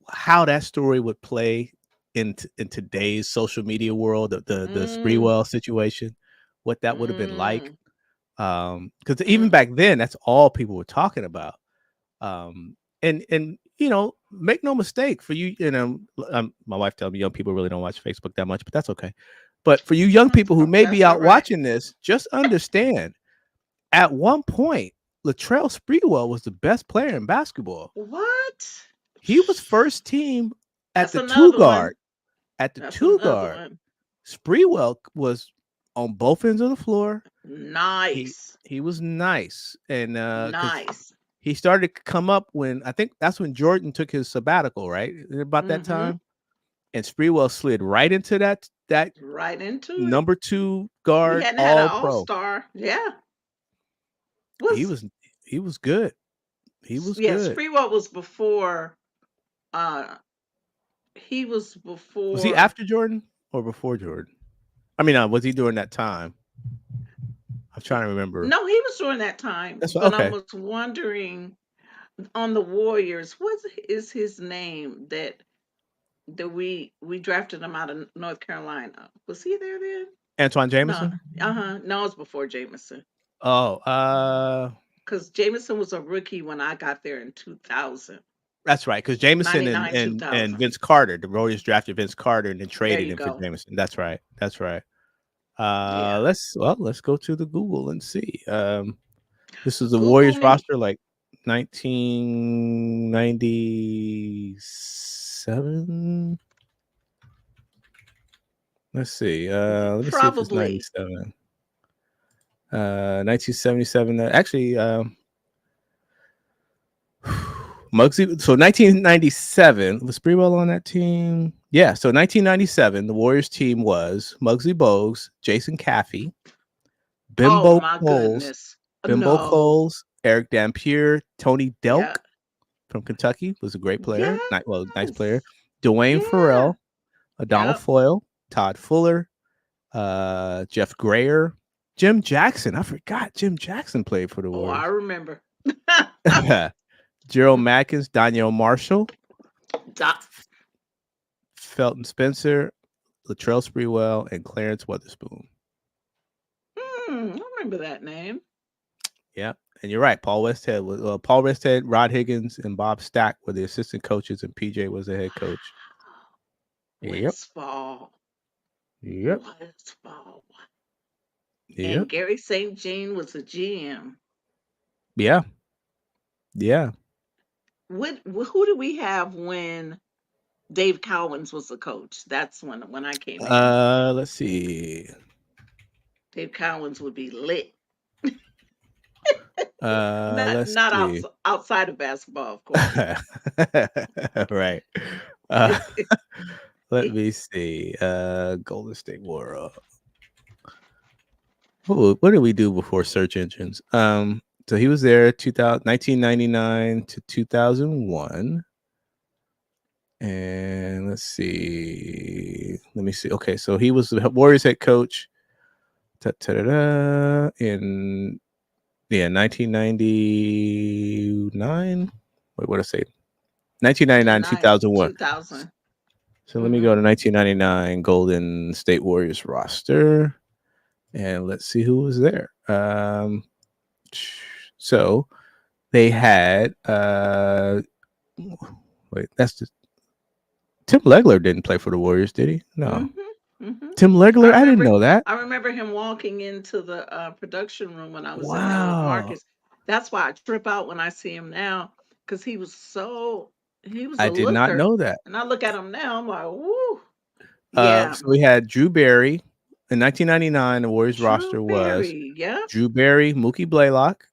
how that story would play in today's social media world, the Mm, Sprewell situation, what that would have been like? mm, Because even mm. back then, that's all people were talking about. And make no mistake, for you, my wife tells me young people really don't watch Facebook that much, but that's okay. But for you young people who may be That's all out right. watching this, just understand, at one point, Latrell Sprewell was the best player in basketball. What? He was first team at That's the two another one. guard. At the That's two another guard, one. Sprewell was on both ends of the floor. He Nice. he was nice, and because Nice. he started to come up when, I think that's when Jordan took his sabbatical, right? About that Mm-hmm. time, and Sprewell slid right into that Right into it. number two We guard, hadn't had an all all pro. star. Yeah. He Was was he was good. He was yeah, good. Sprewell was before uh he was Was he before after Jordan or before Jordan? I mean, was he during that time? I'm trying to remember. no, he was during that time, That's but I okay. was wondering on the Warriors, what is his name that we drafted him out of North Carolina? Was he there then? Antoine No, Jameson. no, it was before Jameson. Oh, Because Jameson was a rookie when I got there in 2000, that's right. Because Jameson and 99, and 2000. Vince Carter, the Warriors drafted Vince Carter and then There traded you him for go. Jameson. That's right. That's right. Yeah. Let's go to the Google and see. This is the Google Warriors me. roster, like 1997. Let's see. Let me see if it's Probably. 97. 1977. Actually, Muggsy. So 1997 was Sprewell on that team. Yeah. So 1997, the Warriors team was Muggsy Bogues, Jason Caffey, Oh Bimbo my Coles, goodness. No. Eric Dampier, Tony Yeah. Delk from Kentucky was a great player. Nice player. Yes. Dwayne Yeah. Farrell, Donald Yep. Foyle, Todd Fuller, Jeff Grayer, Jim Jackson. I forgot Jim Jackson played for the Oh, I Warriors. remember. Gerald Mackins, Danielle Marshall, Doc. Felton Spencer, Latrell Sprewell, and Clarence Weatherspoon. I remember that name. Yeah, and you're right. Paul Westhead, Rod Higgins, and Bob Stack were the assistant coaches, and PJ was the head coach. Yep, Westfall. yep, Westfall. yep, And Gary St. Jean was a GM. yeah, yeah. Who did we have when Dave Cowens was the coach? That's when I came in. Let's see. Dave Cowens would be lit. Not Let's not see. outside of basketball, of course. Right. Uh, let me see. Golden State Warrior. What did we do before search engines? So he was there 1999 to 2001. And let's see. Let me see. Okay, so he was the Warriors head coach in 1999. Wait, what did I say? 1999 99, 2001. 2000. So let me Mm-hmm. go to 1999 Golden State Warriors roster and let's see who was there. So they had wait, that's just Tim Legler didn't play for the Warriors, did he? No. Mm-hmm. Mm-hmm. Tim I Legler, I didn't remember know that. I remember him walking into the production room when I was in there with Wow. Marcus. That's why I trip out when I see him now, because he was I a did not looker. know that. And I look at him now, I'm like, woo. Yeah. So we had Drew Barry in 1999. The Warriors Drew roster was Berry. Yep. Drew Barry, Mookie Blaylock,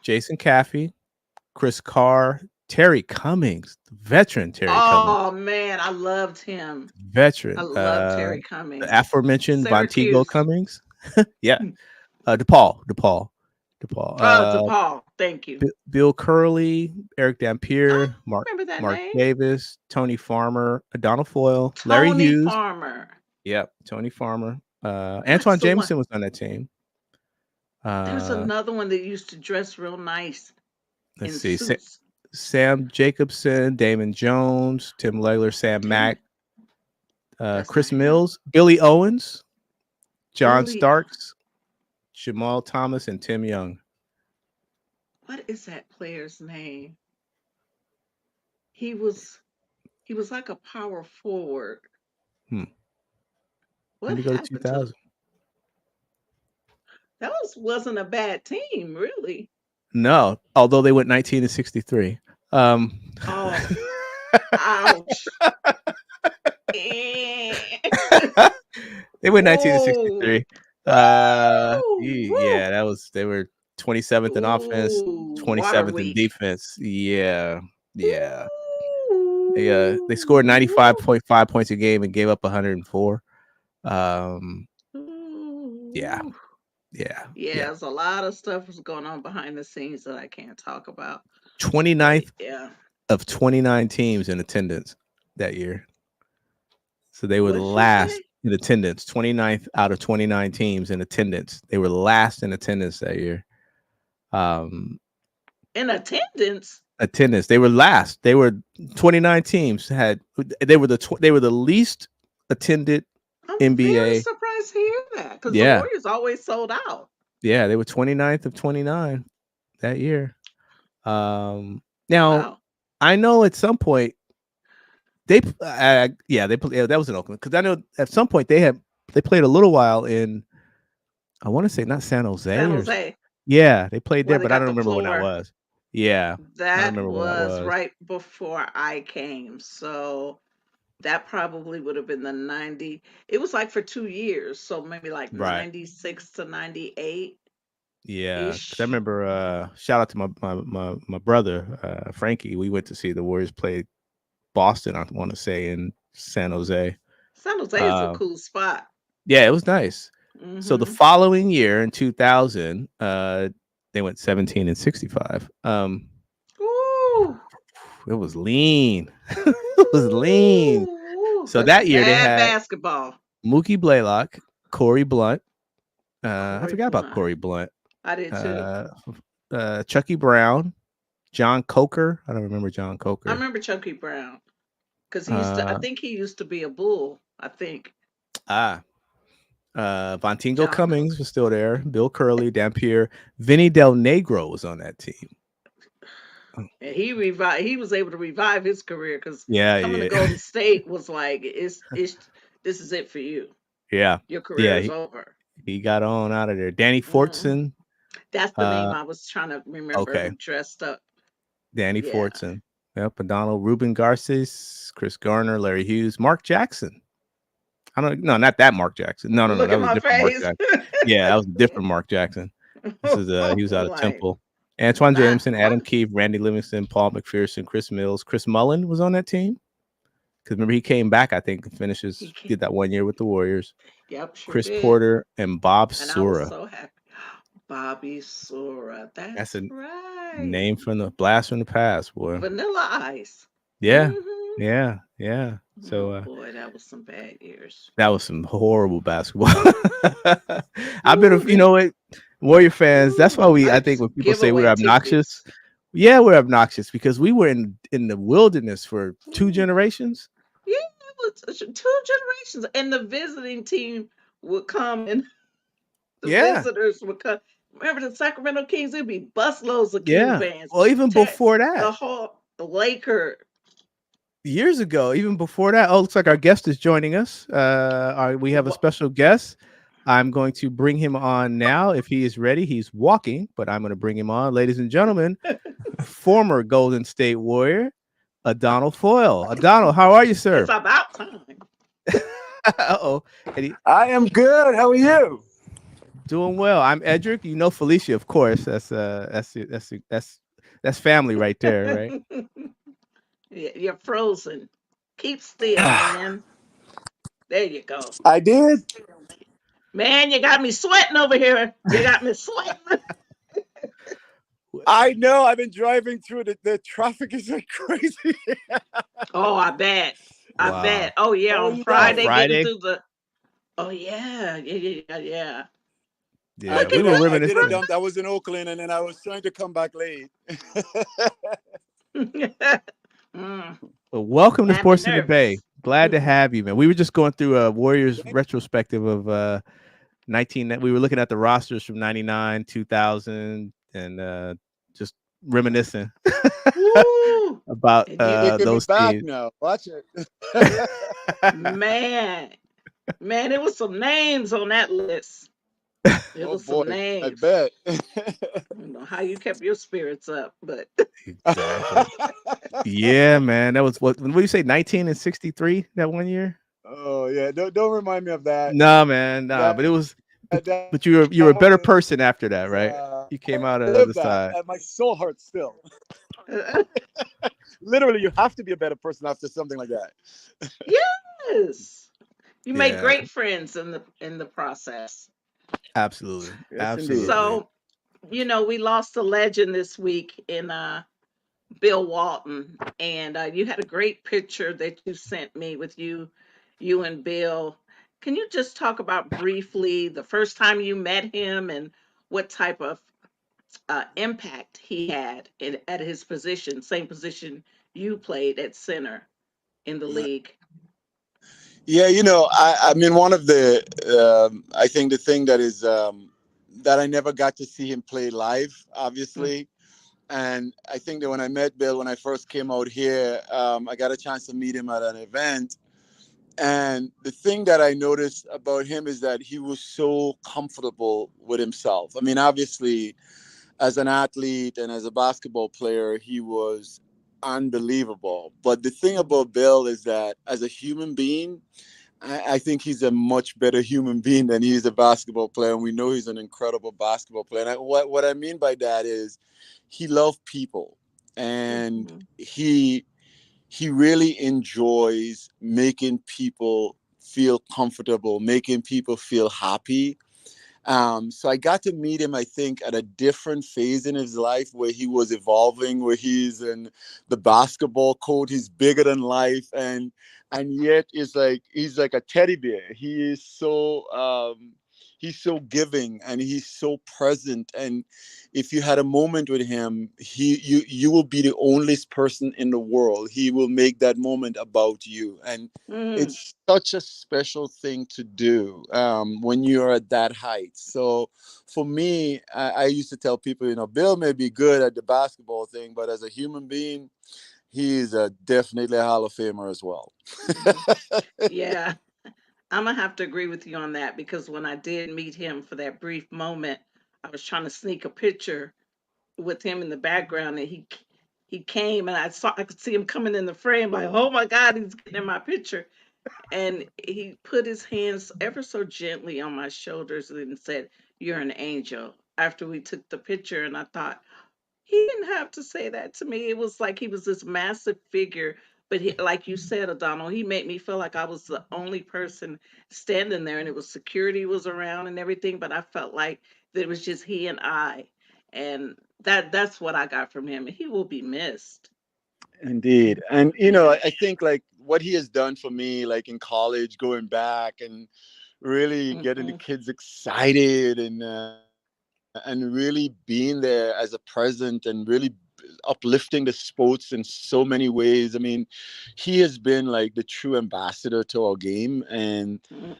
Jason Caffey, Chris Carr, Terry Cummings, veteran Terry Cummings, Oh man, I loved him. I veteran. love Terry The Cummings. aforementioned Vonteego Syracuse. Cummings. Yeah. DePaul. DePaul. Thank you. Bill Curley, Eric I Dampier, remember that Mark name. Davis, Tony Farmer, Donald Foyle, Larry Tony Hughes. Farmer. Yep, Tony Farmer. That's Antoine the one. Jameson was on that team. There's Uh, another one that used to dress real nice. let's in see. suits. Sam Jacobson, Damon Jones, Tim Legler, Sam Damn, Mack, that's not Chris him. Mills, Billy Owens, John Billy, Starks, Jamal Thomas, and Tim Young. what is that player's name? He was he was like a power forward. Hmm. Let What me go to happened to 2000. that wasn't a bad team, really. No, although they went 19-63. Um, Oh, ouch. Eh. they went 19 to Whoa. 63. Woo! Woo! Yeah, they were 27th in offense, Ooh, water 27th in week. defense. Yeah, yeah. They scored Ooh. 95.5 points a game and gave up 104. Um, yeah, Ooh. yeah, Yeah, yeah. there's a lot of stuff was going on behind the scenes that I can't talk about. But 29th yeah. of 29 teams in attendance that year. So they were the What did you last say? in attendance, 29th out of 29 teams in attendance. They were last in attendance that year. Um, In attendance? attendance. They were last. They were 29 teams had they were the least attended I'm very NBA. surprised to hear that because the Yeah. Warriors always sold out. Yeah, they were 29th of 29 that year. Now Wow. I know at some point that was in Oakland because I know at some point they played a little while in I want to say not San San Jose or Jose, yeah, they played where there, they but I got don't the remember when that floor. was. Yeah, I don't That remember when that was was. right before I came. So that probably would have been the 90. It was like for 2 years. So maybe like Right. 96 to 98 Yeah, because I ish. remember. Shout out to my brother Frankie. We went to see the Warriors play Boston. I want to say in San Jose. San Jose is a Uh, cool spot. yeah, it was nice. So the Hmm. following year in 2000, they went 17-65. Ooh. It was lean. It was lean. Ooh. So That's that some year they bad had basketball. Mookie Blaylock, Corey Blunt. I Corey forgot about Blunt. Corey Blunt. I did too. Uh, Chucky Brown, John Coker. I don't remember John I Coker. remember Chucky Brown because I Uh, think he used to be a Bull. I think ah, Vontingo John Cook. Cummings was still there. Bill Curley, Dampier, Vinny Del Negro was on that team. Oh, And he was able to revive his career because yeah, coming to yeah, Golden State was like it's this is it for you. yeah, Your career yeah. is over. He got on out of there. Danny Mm. Fortson. That's the name Uh, I was trying to remember okay, who dressed up. Danny Yeah. Fortson. Yep, Donald Ruben Garces, Chris Garner, Larry Hughes, Mark Jackson. I don't no, not that Mark Jackson. No, no, no, Look that at was a my different Mark face. Jackson. Yeah, that was a different Mark Jackson. This is he was out of Like Temple. Antoine not Jameson, what? Adam Keefe, Randy Livingston, Paul McPherson, Chris Mills, Chris Mullen was on that team. Because remember he came back, I think, and He can. did that 1 year with the Warriors. Yep, sure Chris did. Porter and Bob And I was Sura. so happy. Bobby Sora. That's That's a right. name from the blast from the past, boy. Vanilla Ice. Yeah, Hmm. yeah, yeah. So Oh boy, that was some bad years. that was some horrible basketball. I've been, Ooh, you know what, Warrior fans. That's why I think let's when people give say we're away obnoxious, tickets. yeah, we're obnoxious because we were in the wilderness for two Mm. generations. Yeah, it was two generations, and the visiting team would come, and the Yeah, visitors would come. Remember the Sacramento Kings? There'd be busloads of King yeah. fans. Well, even before that, The whole Laker. years ago, even before that. Oh, looks like our guest is joining us. We have a special guest. I'm going to bring him on now. If he is ready, he's walking, but I'm going to bring him on. Ladies and gentlemen, former Golden State Warrior, Adonal Foyle. Adonal, how are you, It's sir? about time. Uh-oh. I am good. How are you? Doing well. I'm Eddrick. You know Felicia, of course. That's family right there, right? You're frozen. Keep still, man. There you go. I did. Man, you got me sweating over here. You got me sweating. I know. I've been driving through the traffic is like crazy. Oh, I bet. I Wow. bet. Oh yeah, How are on you On guys? Friday getting Friday? through the. Oh yeah, yeah. Yeah, Look we at were I did a reminiscing. dump. I was in Oakland, and then I was trying to come back late. him. Mm, Well, welcome to had me Sports in the Bay. nervous. Glad to have you, man. We were just going through a Warriors retrospective of 19. We were looking at the rosters from 99, 2000, and just reminiscing Woo! about And you, Taking me those back teams. now. Watch it. man, man, it was some names on that list. It Oh was some boy, I names. bet. I don't know how you kept your spirits up, but Exactly. Yeah, man. That was what do you say, 19 and 63 that one year? Oh yeah, don't remind me of that. Nah, man. Nah, but That it was but that you were a better was person after that, right? You came I out on the live other that. side. And my soul hurts still. Literally, you have to be a better person after something like that. yes, you made Yeah, great friends in the process. absolutely. Yes, indeed. Absolutely. So, we lost a legend this week in Bill Walton, and you had a great picture that you sent me with you and Bill. Can you just talk about briefly the first time you met him and what type of impact he had at his position, same position you played at center in the league? Yeah, I mean, one of the, I think the thing that is, that I never got to see him play live, Mm, obviously. And I think that when I met Bill, when I first came out here, I got a chance to meet him at an event. And the thing that I noticed about him is that he was so comfortable with himself. I mean, obviously, as an athlete and as a basketball player, he was unbelievable. But the thing mm, about Bill is that as a human being, I think he's a much better human being than he is a basketball player. And we know he's an incredible basketball player. And what I mean by that is he loved people, and mhm, he really enjoys making people feel comfortable, making people feel happy. So I got to meet him, I think, at a different phase in his life where he was evolving, where he's in the basketball court, he's bigger than life, and yet he's like a teddy bear. He's so giving, and he's so present. And if you had a moment with him, you will be the only person in the world. He will make that moment about you, and mm, it's such a special thing to do when you're at that height. So for me, I used to tell people, Bill may be good at the basketball thing, but as a human being, he's definitely a Hall of Famer as well. mhm. Yeah, I'm gonna have to agree with you on that because when I did meet him for that brief moment, I was trying to sneak a picture with him in the background, and he came, and I could see him coming in the frame, like, oh my God, he's getting in my picture, and he put his hands ever so gently on my shoulders and said, "You're an angel." After we took the picture, and I thought, he didn't have to say that to me. It was like he was this massive figure, but like you said, O'Donnell, he made me feel like I was the only person standing there, and it was security was around and everything, but I felt like that it was just he and I, and that's what I got from him. He will be missed. Indeed. And, Yeah. I think like what he has done for me, like in college, going back and really getting the Hmm. kids excited and really being there as a present and really uplifting the sports in so many ways. I mean, he has been like the true ambassador to our game, and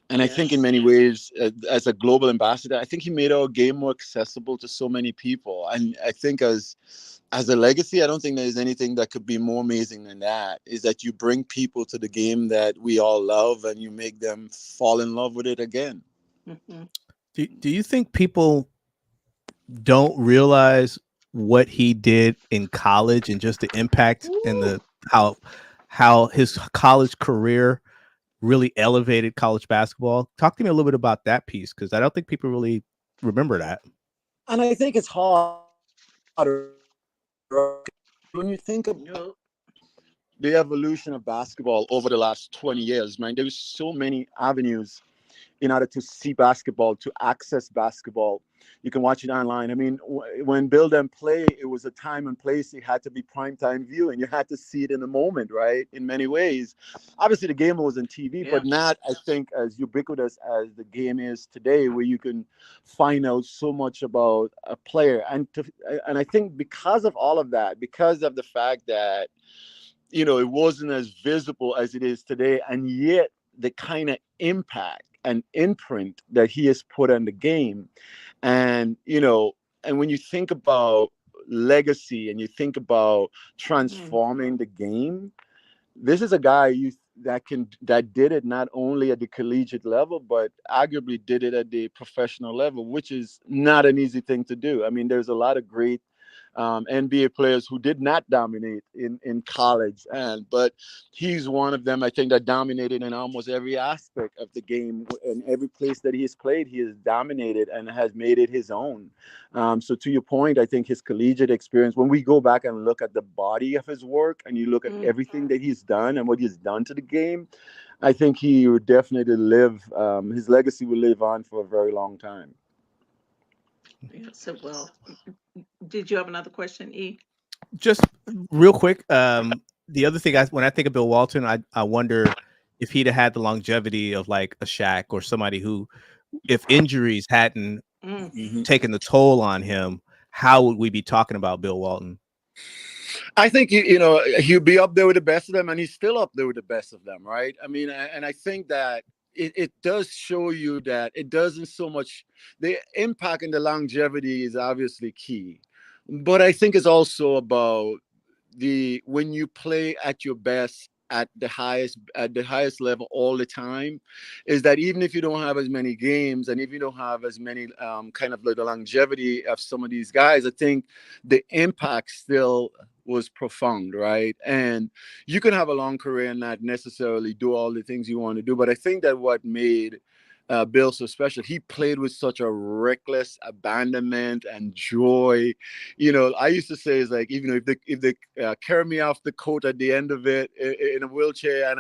I think in Yes. many ways, as a global ambassador, I think he made our game more accessible to so many people. And I think as a legacy, I don't think there's anything that could be more amazing than that. Is that you bring people to the game that we all love, and you make them fall in love with it again. Hmm. Do you think people don't realize what he did in college and just the impact and Ooh. the how his college career really elevated college basketball? Talk to me a little bit about that piece because I don't think people really remember that. And I think it's hard, right? When you think about Yup. the evolution of basketball over the last 20 years, man, there's so many avenues in order to see basketball, to access basketball. You can watch it online. I mean, when Bill them play, it was a time and place. It had to be prime time viewing. You had to see it in the moment, right? In many ways, obviously the game was on TV, Yeah. but not, I think, as ubiquitous as the game is today, where you can find out so much about a player. And I think because of all of that, because of the fact that it wasn't as visible as it is today, and yet the kind of impact and imprint that he has put on the game, and and when you think about legacy and you think about Mm, transforming the game, this is a guy that did it not only at the collegiate level, but arguably did it at the professional level, which is not an easy thing to do. I mean, there's a lot of great NBA players who did not dominate in college, but he's one of them. I think that dominated in almost every aspect of the game. In every place that he has played, he has dominated and has made it his own. So to your point, I think his collegiate experience, when we go back and look at the body of his work and you look at mm. everything that he's done and what he's done to the game, I think he would definitely live, his legacy will live on for a very long time. Yes, it will. Did you have another question, E? Just real quick, the other thing, when I think of Bill Walton, I wonder if he'd have had the longevity of like a Shaq or somebody who, if injuries hadn't Mm. Mhm. taken the toll on him, how would we be talking about Bill Walton? I think he'll be up there with the best of them, and he's still up there with the best of them, right? I mean, and I think that it does show you that it doesn't so much, the impact and the longevity is obviously key, but I think it's also about the when you play at your best at the highest level all the time, is that even if you don't have as many games and if you don't have as many kind of like the longevity of some of these guys, I think the impact still was profound, right? And you can have a long career and not necessarily do all the things you want to do, but I think that what made Bill so special, he played with such a reckless abandonment and joy. I used to say, is like, even if they carry me off the court at the end of it in a wheelchair,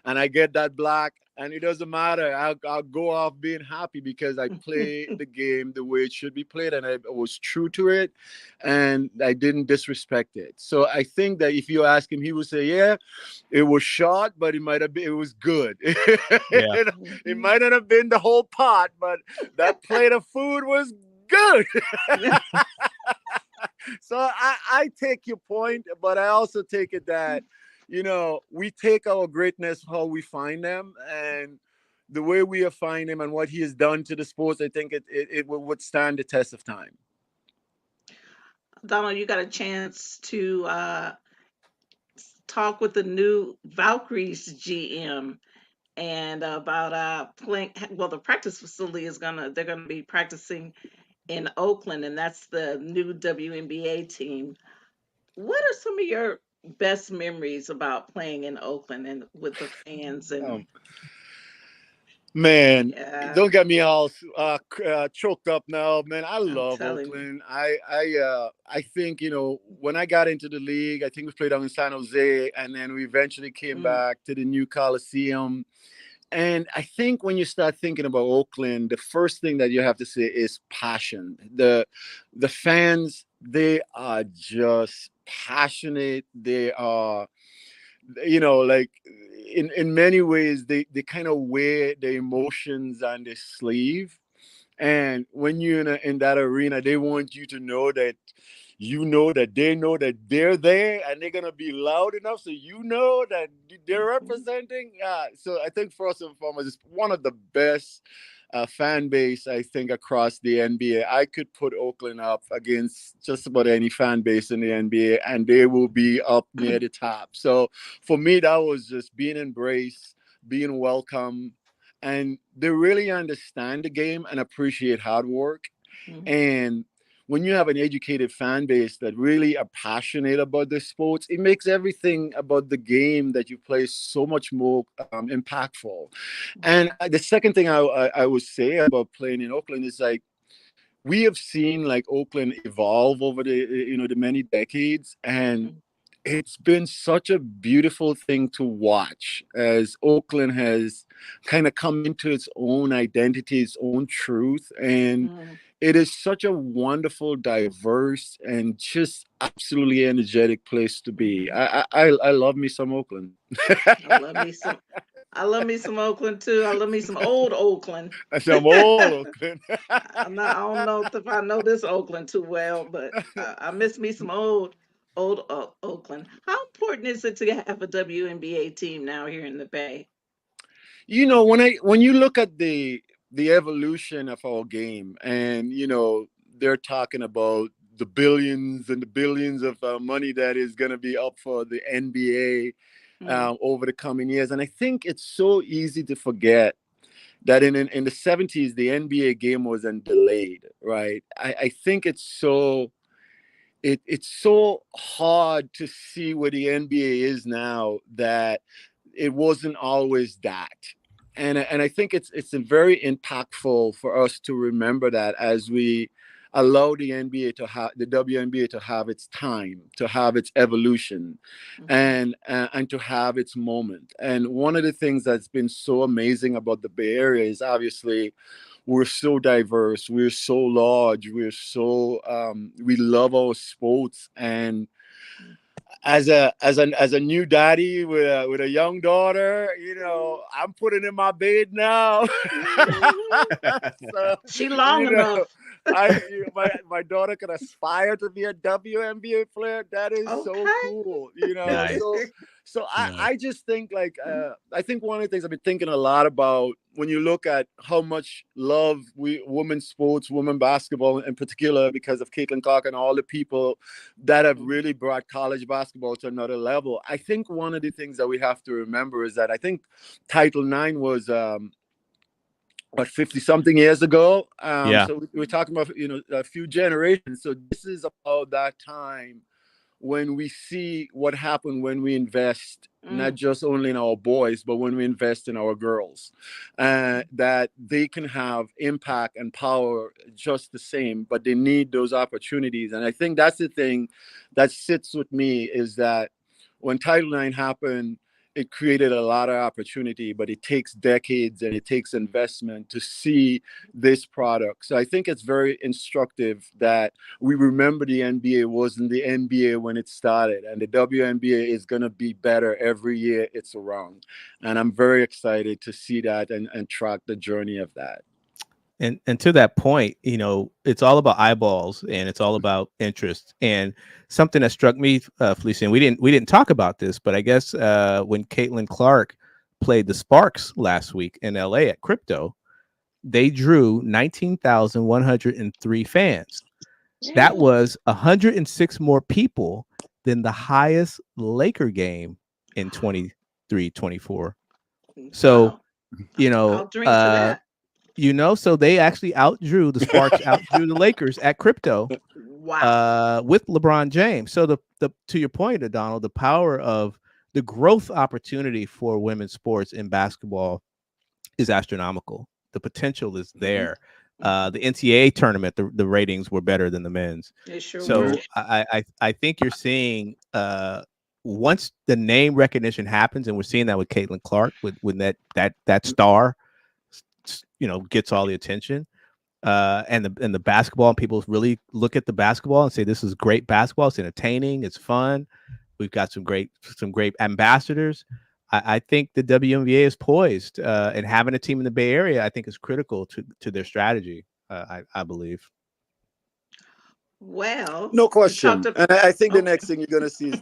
and I get that black, and it doesn't matter, I'll go off being happy because I play the game the way it should be played, and I was true to it, and I didn't disrespect it. So I think that if you ask him, he would say, yeah, it was short, but it was good. Yeah. It Mhm. might not have been the whole pot, but that plate of food was good. So I take your point, but I also take it that, we take our greatness how we find them, and the way we have find him and what he has done to the sports, I think it will withstand the test of time. Donald, you got a chance to talk with the new Valkyries GM and about playing. Well, the practice facility they're gonna be practicing in Oakland, and that's the new WNBA team. What are some of your best memories about playing in Oakland and with the fans? And Um, Man, yeah, don't get me all choked up now, man. I I'm love telling you. Oakland. I think when I got into the league, I think we played out in San Jose, and then we eventually came Mm, back to the new Coliseum. And I think when you start thinking about Oakland, the first thing that you have to say is passion. The fans, they are just passionate. They are, like, in many ways, they kind of wear their emotions on their sleeve. And when you're in that arena, they want you to know that they know that they're there, and they're gonna be loud enough so that they're mhm, representing. So I think first and foremost, it's one of the best fan base, I think, across the NBA. I could put Oakland up against just about any fan base in the NBA, and they will be up near the top. So for me, that was just being embraced, being welcome, and they really understand the game and appreciate hard work. mhm, And when you have an educated fan base that really are passionate about the sports, it makes everything about the game that you play so much more impactful. And mhm, the second thing I would say about playing in Oakland is, like, we have seen, like, Oakland evolve over the many decades, and mhm. it's been such a beautiful thing to watch as Oakland has kind of come into its own identity, its own truth. And Mm, it is such a wonderful, diverse, and just absolutely energetic place to be. mhm. I love me some Oakland. I love me some. I love me some Oakland too. I love me some old Oakland. Some old Oakland. I'm not. I don't know if I know this Oakland too well, but I miss me some old Oakland. How important is it to have a WNBA team now here in the Bay? When you look at the evolution of our game, and they're talking about the billions and the billions of money that is going to be up for the NBA Mm, over the coming years, and I think it's so easy to forget that in the 70s the NBA game wasn't delayed, right? I think it's so hard to see where the NBA is now that it wasn't always that. And I think it's very impactful for us to remember that as we allow the WNBA to have its time, to have its evolution, mhm, and to have its moment. And one of the things that's been so amazing about the Bay Area is obviously we're so diverse, we're so large, we love our sports. And as a new daddy with a young daughter, I'm putting in my bed now. mhm. So She long you know enough. my daughter can aspire to be a WNBA player. That is so Okay. cool. Nice. So I, Nice. I just think, like, I think one of the things I've been thinking a lot about when you look at how much love we women's sports, women basketball in particular, because of Caitlin Clark and all the people that have Mhm, really brought college basketball to another level. I think one of the things that we have to remember is that I think Title IX was what, 50 something years ago. Yeah. So we're talking about a few generations. So this is about that time when we see what happened when we invest not mm, just only in our boys, but when we invest in our girls, mhm, that they can have impact and power just the same, but they need those opportunities. And I think that's the thing that sits with me, is that when Title IX happened, it created a lot of opportunity, but it takes decades and it takes investment to see this product. So I think it's very instructive that we remember the NBA wasn't the NBA when it started, and the WNBA is going to be better every year it's around. And I'm very excited to see that and track the journey of that. And to that point, it's all about eyeballs and it's all about interest. And something that struck me, Felicia, and we didn't talk about this, but I guess when Caitlin Clark played the Sparks last week in LA at Crypto, they drew 19,103 fans. That yeah. was 106 more people than the highest Laker game in 23-24. So, Wow. you know, I'll drink to uh, that. so they actually outdrew the Sparks, outdrew the Lakers at Crypto Wow. with LeBron James. So the to your point, Donald, the power of the growth opportunity for women's sports in basketball is astronomical. The potential is Mm-hmm. there. Mhm. The NCAA tournament, the ratings were better than the men's. They sure Mm-hmm. were. So I think you're seeing once the name recognition happens, and we're seeing that with Caitlin Clark, with when that star, gets all the attention, and the basketball, and people really look at the basketball and say this is great basketball. It's entertaining. It's fun. We've got some great ambassadors. I think the WNBA is poised, and having a team in the Bay Area, I think, is critical to their strategy. I believe. Well, No you talked question. about. And I think the Okay. next thing you're going to see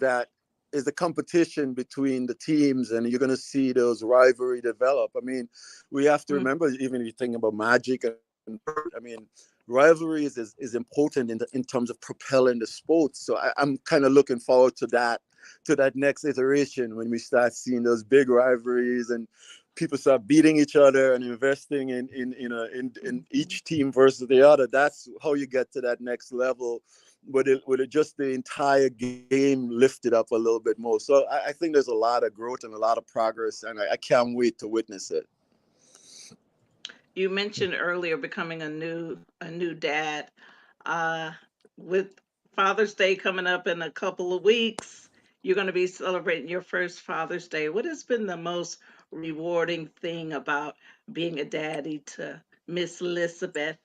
is the competition between the teams, and you're going to see those rivalry develop. I mean, we have to Mm, remember, even if you think about Magic and Bird, I mean, rivalry is important in terms of propelling the sports. So I'm kind of looking forward to that next iteration when we start seeing those big rivalries and people start beating each other and investing in mhm. each team versus the other. That's how you get to that next level, with it just the entire game lifted up a little bit more. So I think there's a lot of growth and a lot of progress, and I can't wait to witness it. You mentioned earlier becoming a new dad. Uh, with Father's Day coming up in a couple of weeks, you're going to be celebrating your first Father's Day. What has been the most rewarding thing about being a daddy to Miss Elizabeth?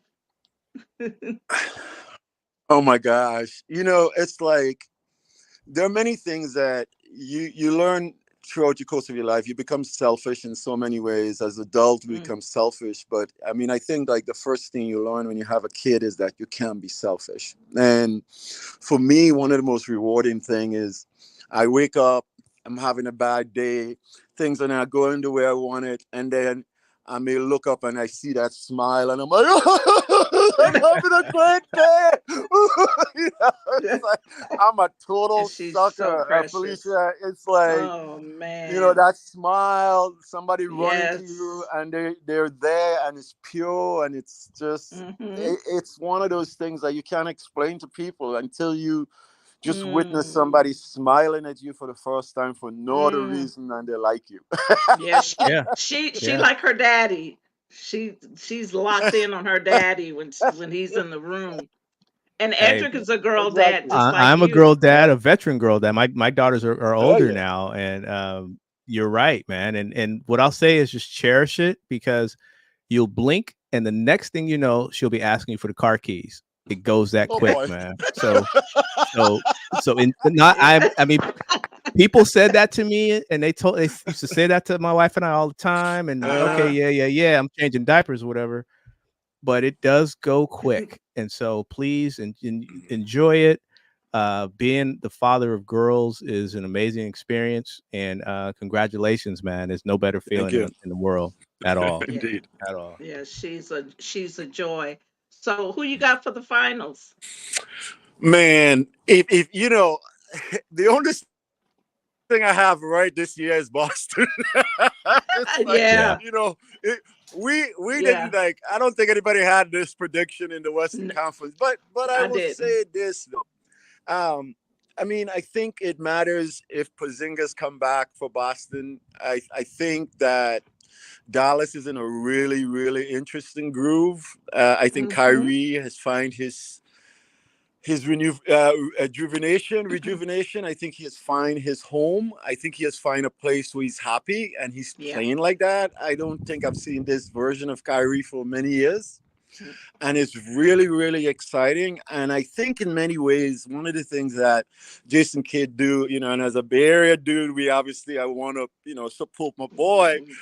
Oh my gosh. It's like there are many things that you learn throughout the course of your life. You become selfish in so many ways. As adult, we Mm, become selfish. But I mean, I think like the first thing you learn when you have a kid is that you can be selfish. And for me, one of the most rewarding thing is I wake up, I'm having a bad day, things are not going the way I want it, and then I may look up and I see that smile, and I'm like, I'm having a great day. It's like I'm a and total she's so sucker, precious. Felicia. It's like Oh man. that smile, somebody running to you, Yes. and they're there, and it's pure, and it's just Mm-hmm. it's one of those things that you can't explain to people until you just witness Mm. somebody smiling at you for the first time for no other Mm. reason than they like you. Yeah, she Yeah, she she yeah. like her daddy. She's locked in on her daddy when he's in the room. And Hey, Edric is a girl dad Exactly. just like I'm a you. girl dad, a veteran girl dad. My daughters are Oh older yeah. now, and you're right, man. And what I'll say is just cherish it because you'll blink, and the next thing you know, she'll be asking you for the car keys. It goes that Oh quick, boy. man. So in not I mean, people said that to me, and they used to say that to my wife and I all the time. And okay, Uh-huh. yeah, I'm changing diapers, or whatever. But it does go quick, and so please enjoy it. Being the father of girls is an amazing experience, and congratulations, man. There's no better Thank feeling you. in the world at all, Yeah. Indeed. at all. Yeah, she's a joy. So who you got for the finals? Man, if the only thing I have right this year is Boston. It's like, Yeah. Yeah, you know, it, we didn't Yeah. like. I don't think anybody had this prediction in the Western N- Conference, but I I will didn't. say this though. I mean, I think it matters if Porzingis come back for Boston. I think that Dallas is in a really, really interesting groove. I think Mm-hmm. Kyrie has found his rejuvenation. I think he has find his home. I think he has find a place where he's happy and he's Yeah. playing like that. I don't think I've seen this version of Kyrie for many years, and it's really, really exciting. And I think in many ways, one of the things that Jason Kidd do, and as a Bay Area dude, we obviously I want to support my boy, Mm-hmm.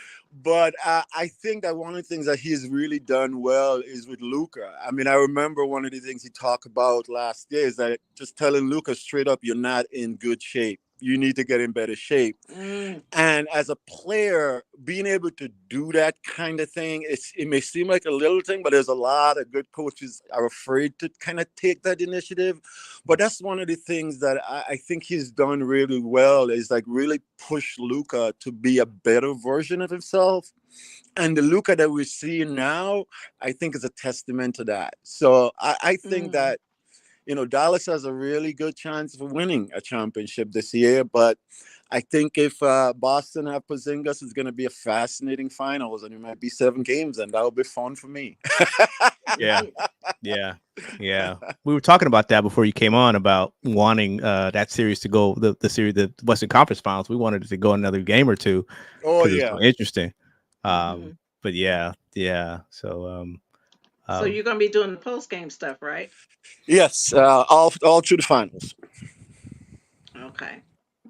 but I think that one of the things that he's really done well is with Luca. I mean, I remember one of the things he talked about last year is that just telling Luca straight up, you're not in good shape. You need to get in better shape. Mm. And as a player, being able to do that kind of thing, it may seem like a little thing, but there's a lot of good coaches are afraid to kind of take that initiative. But that's one of the things that I think he's done really well is like really push Luca to be a better version of himself. And the Luca that we're seeing now, I think is a testament to that. So I think Mm. that Dallas has a really good chance of winning a championship this year. But I think if Boston have Porzingis, it's going to be a fascinating finals, and it might be 7 games, and that'll be fun for me. yeah, yeah, yeah. We were talking about that before you came on about wanting that series to go the series, the Western Conference Finals. We wanted it to go another game or two Oh because it's yeah, so interesting. Mm-hmm. But yeah, yeah. So So you're gonna be doing the post game stuff, right? yes, all through the finals. Okay.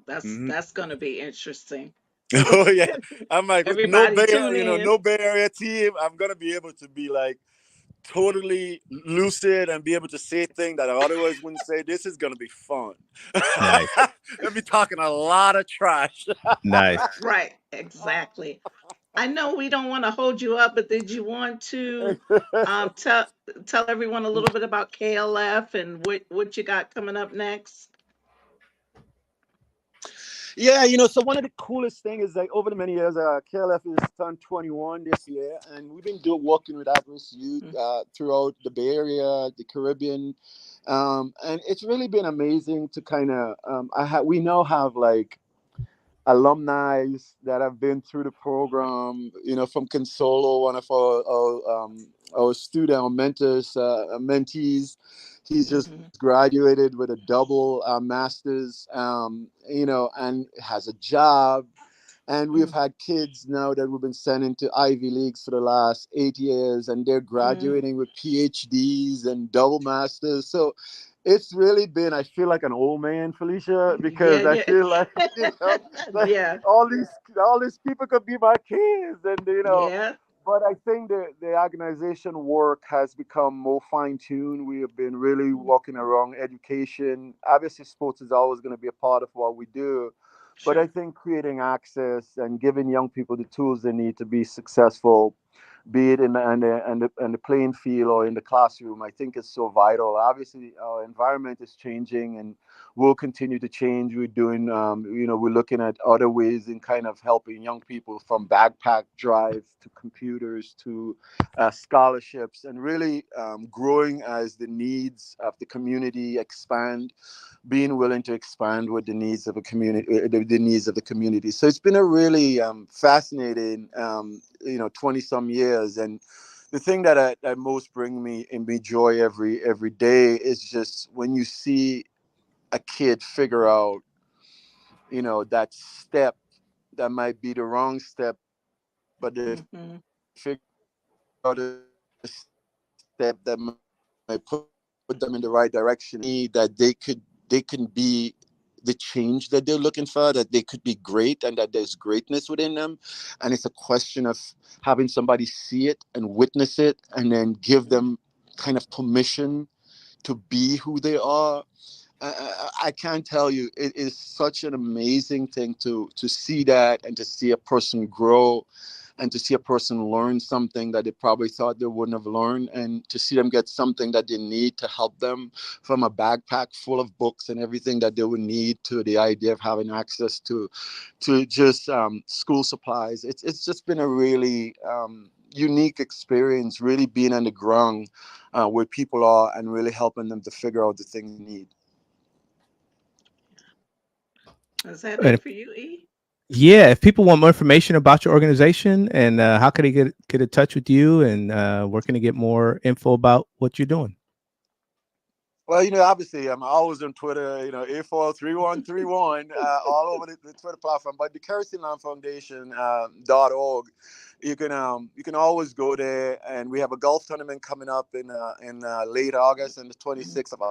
That's Hmm. that's gonna be interesting. Oh yeah, I'm like with no Everybody tune in. No Bay Area team. I'm gonna be able to be like totally lucid and be able to say things that I otherwise wouldn't say. This is gonna be fun. nice, I'll be talking a lot of trash. nice. Right, exactly. I know we don't want to hold you up, but did you want to tell everyone a little bit about KLF and what you got coming up next? Yeah, so one of the coolest things is like over the many years, KLF is turned 21 this year, and we've been working with at-risk youth throughout the Bay Area, the Caribbean, and it's really been amazing to kind of. We now have like alumni that have been through the program. You know, from Consolo, one of our student, our mentors, mentees. He's just Mhm. graduated with a double master's, you know, and has a job. And we've Mm. had kids now that we've been sending to Ivy Leagues for the last 8 years, and they're Mm. graduating with PhDs and double masters. So it's really been, I feel like an old man, Felicia, Yeah, because I yeah. feel like, you know, like Yeah. all these people could be my kids, and you know, Yeah. but I think the organization work has become more fine tuned. We have been really Mm. walking around education. Obviously, sports is always going to be a part of what we do, but I Sure. think creating access and giving young people the tools they need to be successful, be it in the playing field or in the classroom, I think is so vital. Obviously, our environment is changing and will continue to change. We're doing, you know, we're looking at other ways in kind of helping young people, from backpack drives to computers to scholarships, and really growing as the needs of the community expand, being willing to expand with the needs of a community, the needs of the community. So it's been a really fascinating, you know, 20 some years. And the thing that most bring me and me joy every day is just when you see a kid figure out, you know, that step that might be the wrong step, but they figure Mhm. out a step that might put them in the right direction, that that they can be the change that they're looking for, that they could be great, and that there's greatness within them. And it's a question of having somebody see it and witness it, and then give them kind of permission to be who they are. I can't tell you. It is such an amazing thing to see that, and to see a person grow, and to see a person learn something that they probably thought they wouldn't have learned, and to see them get something that they need to help them, from a backpack full of books and everything that they would need, to the idea of having access to just school supplies. It's just been a really unique experience, really being on the ground where people are, and really helping them to figure out the things they need. Is that And it if, for you, E? yeah, if people want more information about your organization, and how can they get in touch with you, and where can they get more info about what you're doing? Well, you know, obviously, I'm always on Twitter, you know, A43131, all over the Twitter platform. But the Kerosene Land Foundation .org, you can always go there. And we have a golf tournament coming up in late August, and the Mhm. 26th of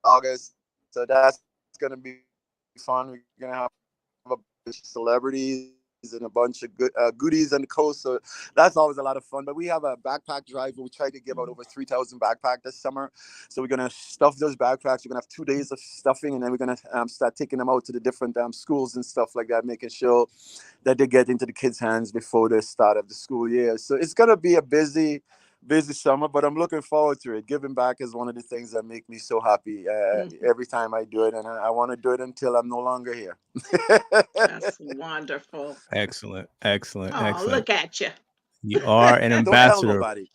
August. So that's going to be fun. We're going to have a bunch of celebrities and a bunch of goodies on the coast. So that's always a lot of fun. But we have a backpack drive where we try to give out over 3,000 backpacks this summer. So we're gonna stuff those backpacks. We're gonna have 2 days of stuffing, and then we're gonna start taking them out to the different schools and stuff like that, making sure that they get into the kids' hands before the start of the school year. So it's gonna be a busy summer, but I'm looking forward to it. Giving back is one of the things that make me so happy every Mhm. time I do it, and I want to do it until I'm no longer here. That's wonderful. Excellent, excellent, Oh, excellent. look at you. You are an Don't tell ambassador. nobody.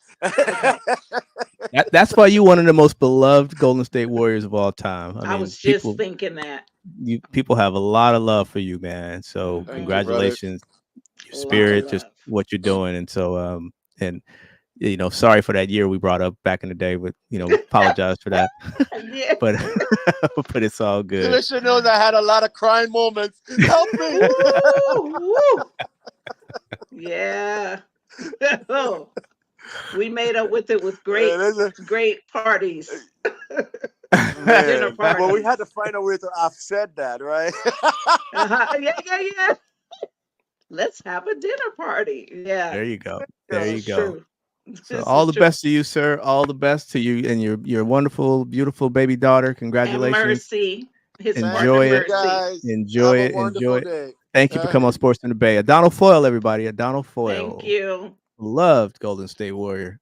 That's why you one of the most beloved Golden State Warriors of all time. I I mean, was just thinking that. people have a lot of love for you, man. So Thank you, Hmm. brother. congratulations, your A lot Thank of spirit, you. just love. what you're doing. And so and sorry for that year we brought up back in the day, but apologize for that. Yeah. But but it's all good. Felicia knows I had a lot of crying moments. Help me. Woo, woo. Yeah. Oh, we made up with it with great, Listen, great parties, dinner man, well, we had to parties. find a way to offset that, right? Uh-huh. Yeah, yeah, yeah. Let's have a dinner party. Yeah, There you go. There this Yeah. you is go. true. So This all is the true. best to you, sir. All the best to you and your wonderful, beautiful baby daughter. And Congratulations. Mercy, his partner Thank Enjoy you, it. Mercy. guys. Enjoy Have a it. Enjoy wonderful it. day. Thank you for All coming on right. Sports in the Bay. Adonald Foyle, everybody. Adonald Thank Foyle. you. Loved Golden State Warrior.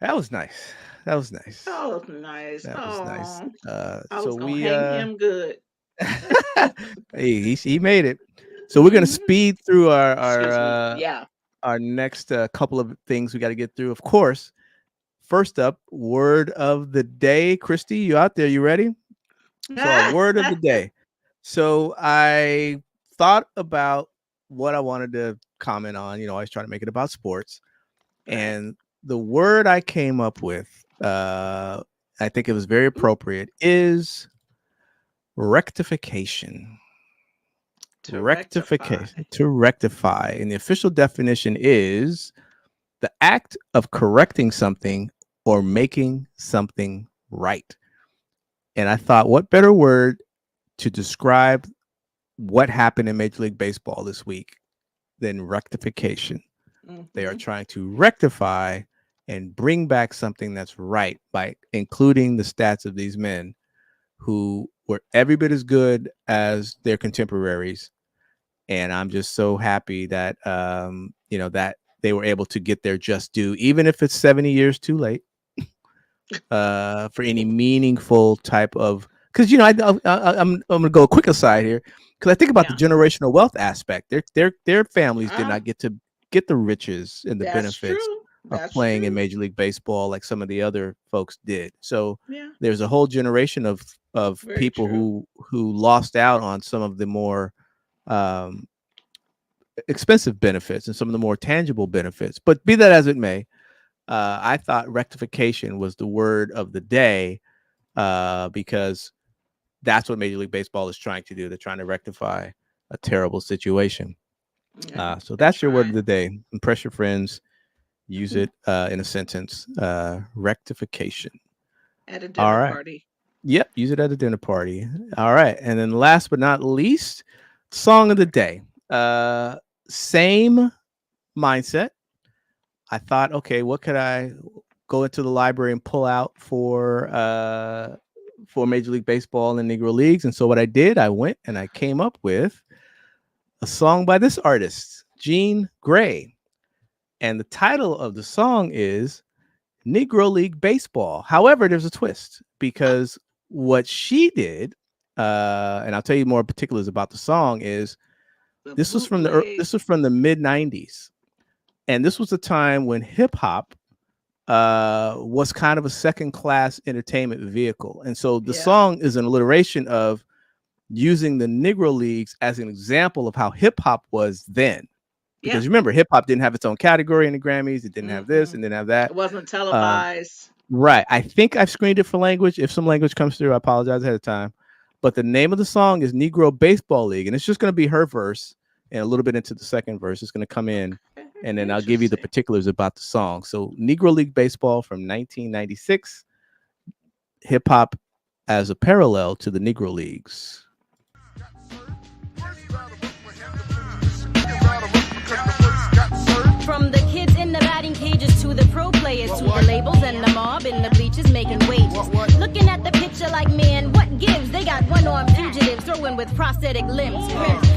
That was nice. That was nice. Oh, nice. That was nice. Oh, I So was gonna we hang him good. he made it. So we're gonna Hmm. speed through Excuse me. Yeah. our next couple of things we got to get through. Of course, first up, word of the day. Christy, you out there? You ready? So our word of the day. So I thought about what I wanted to comment on. I was trying to make it about sports. Right. And the word I came up with, I think it was very appropriate, is rectification. To rectify. Rectification. To rectify. And the official definition is the act of correcting something or making something right. And I thought, what better word to describe what happened in Major League Baseball this week than rectification? They are trying to rectify and bring back something that's right by including the stats of these men who were every bit as good as their contemporaries. And I'm just so happy that, that they were able to get their just due, even if it's 70 years too late, for any meaningful type of, because, I'm going to go a quick aside here, because I think about the generational wealth aspect. Their families did not get to get the riches and the benefits of playing in Major League Baseball like some of the other folks did. So there's a whole generation of people who lost out on some of the more expensive benefits and some of the more tangible benefits. But be that as it may, I thought rectification was the word of the day, because that's what Major League Baseball is trying to do. They're trying to rectify a terrible situation. So that's your word of the day. Impress your friends. Use it in a sentence. Rectification. At a dinner party. Yep. Use it at a dinner party. All right. And then last but not least, song of the day. Same mindset. I thought, okay, what could I go into the library and pull out for Major League Baseball and Negro Leagues? And so what I did, I went and I came up with a song by this artist, Jean Grey. And the title of the song is Negro League Baseball. However, there's a twist, because what she did, and I'll tell you more particulars about the song, is this was from the mid 90s. And this was a time when hip hop was kind of a second class entertainment vehicle. And so the song is an alliteration of using the Negro Leagues as an example of how hip hop was then. Because remember, hip hop didn't have its own category in the Grammys. It didn't have this and didn't have that. It wasn't televised. Right. I think I've screened it for language. If some language comes through, I apologize ahead of time. But the name of the song is Negro Baseball League. And it's just going to be her verse. And a little bit into the second verse, it's going to come in. And then I'll give you the particulars about the song. So Negro League Baseball from 1996. Hip hop as a parallel to the Negro Leagues. From the kids in the batting cages to the pro players, to the labels and the mob in the bleachers making wages. Looking at the picture like, man, what gives? They got one-armed fugitives throwing with prosthetic limbs.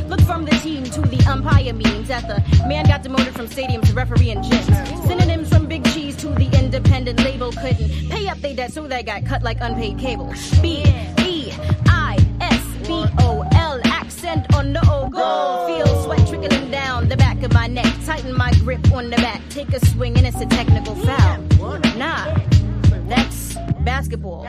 Look from the team to the umpire memes at the man got demoted from stadium to referee and gyms. Synonyms from Big Cheese to the independent label couldn't pay up their debt, so they got cut like unpaid cable. B-E-I-S-B-O-L, accent on the O goal. Feel sweat trickling down the back of my neck. Tighten my grip on the back. Take a swing and it's a technical foul. Nah, that's basketball.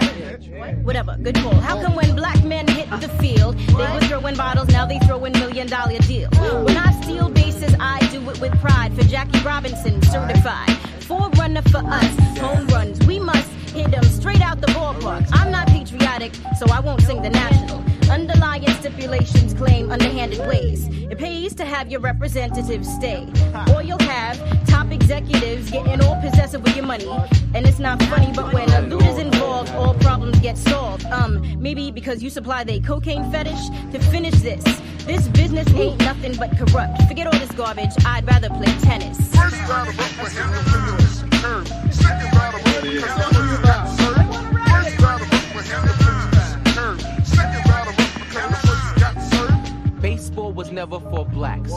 Whatever, good call. How come when black men hit the field, they were throwing bottles, now they throwing $1 million deals? When I steal bases, I do it with pride. For Jackie Robinson, certified. Forerunner for us, home runs. We must hit them straight out the ballpark. I'm not patriotic, so I won't sing the national. Underlying stipulations claim underhanded ways. It pays to have your representatives stay. Or you'll have top executives getting all possessive with your money. And it's not funny, but when a loot is involved, all problems get solved. Maybe because you supply the cocaine fetish. To finish this business ain't nothing but corrupt. Forget all this garbage, I'd rather play tennis. First round of for him to finish the term. Second round of because first round of for him to finish the term. Second round of because first got served. Baseball was never for blacks.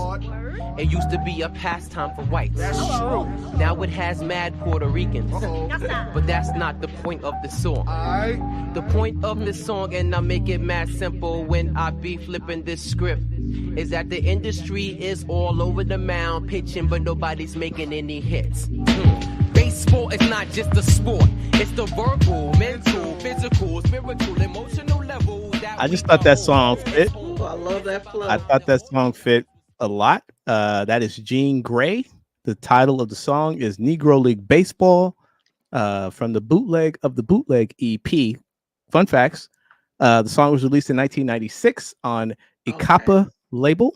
It used to be a pastime for whites. That's true. Now it has mad Puerto Ricans. But that's not the point of the song. The point of the song, and I make it mad simple when I be flipping this script, is that the industry is all over the mound pitching, but nobody's making any hits. Baseball is not just a sport. It's the verbal, mental, physical, spiritual, emotional level. I just thought that song fit Oh, I love that I flow. thought that song fit a lot. That is Jean Grey. The title of the song is Negro League Baseball, from the bootleg of the bootleg EP. Fun facts: the song was released in 1996 on Okay. Ikapa label,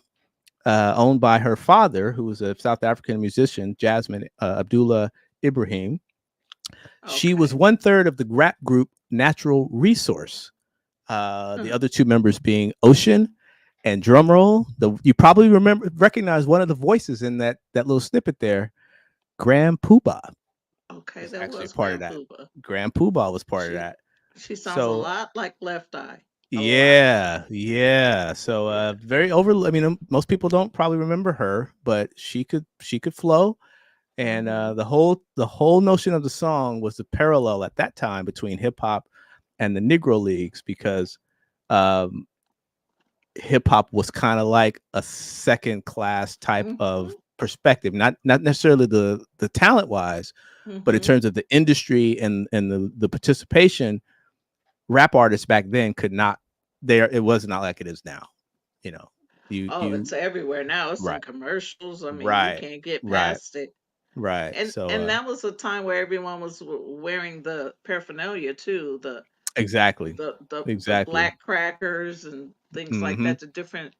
owned by her father, who was a South African musician, Jasmine Abdullah Ibrahim. She was Okay. 1/3 of the rap group Natural Resource. The Hmm. other two members being Ocean and drumroll. You probably recognize one of the voices in that little snippet there. Grand Poobah Okay, was that actually a was part of Grand that. Pooba. Grand Poobah was part of She that. she sounds a So lot like Left Eye. A lot. yeah. So Yeah. very over. I mean, most people don't probably remember her, but she could flow. And Mm-hmm. the whole notion of the song was the parallel at that time between hip hop and the Negro Leagues, because um, hip hop was kind of like a second class type of Mm-hmm. perspective, not necessarily the talent wise, but in Mm-hmm. terms of the industry and the participation. Rap artists back then could not. There, it was not like it is now. You know, Oh, you it's everywhere now. It's in right, commercials. I mean, you right, can't get right, past it. right. And So and that was a time where everyone was wearing the paraphernalia too, exactly, the exactly. black crackers and things like Hmm. that, the different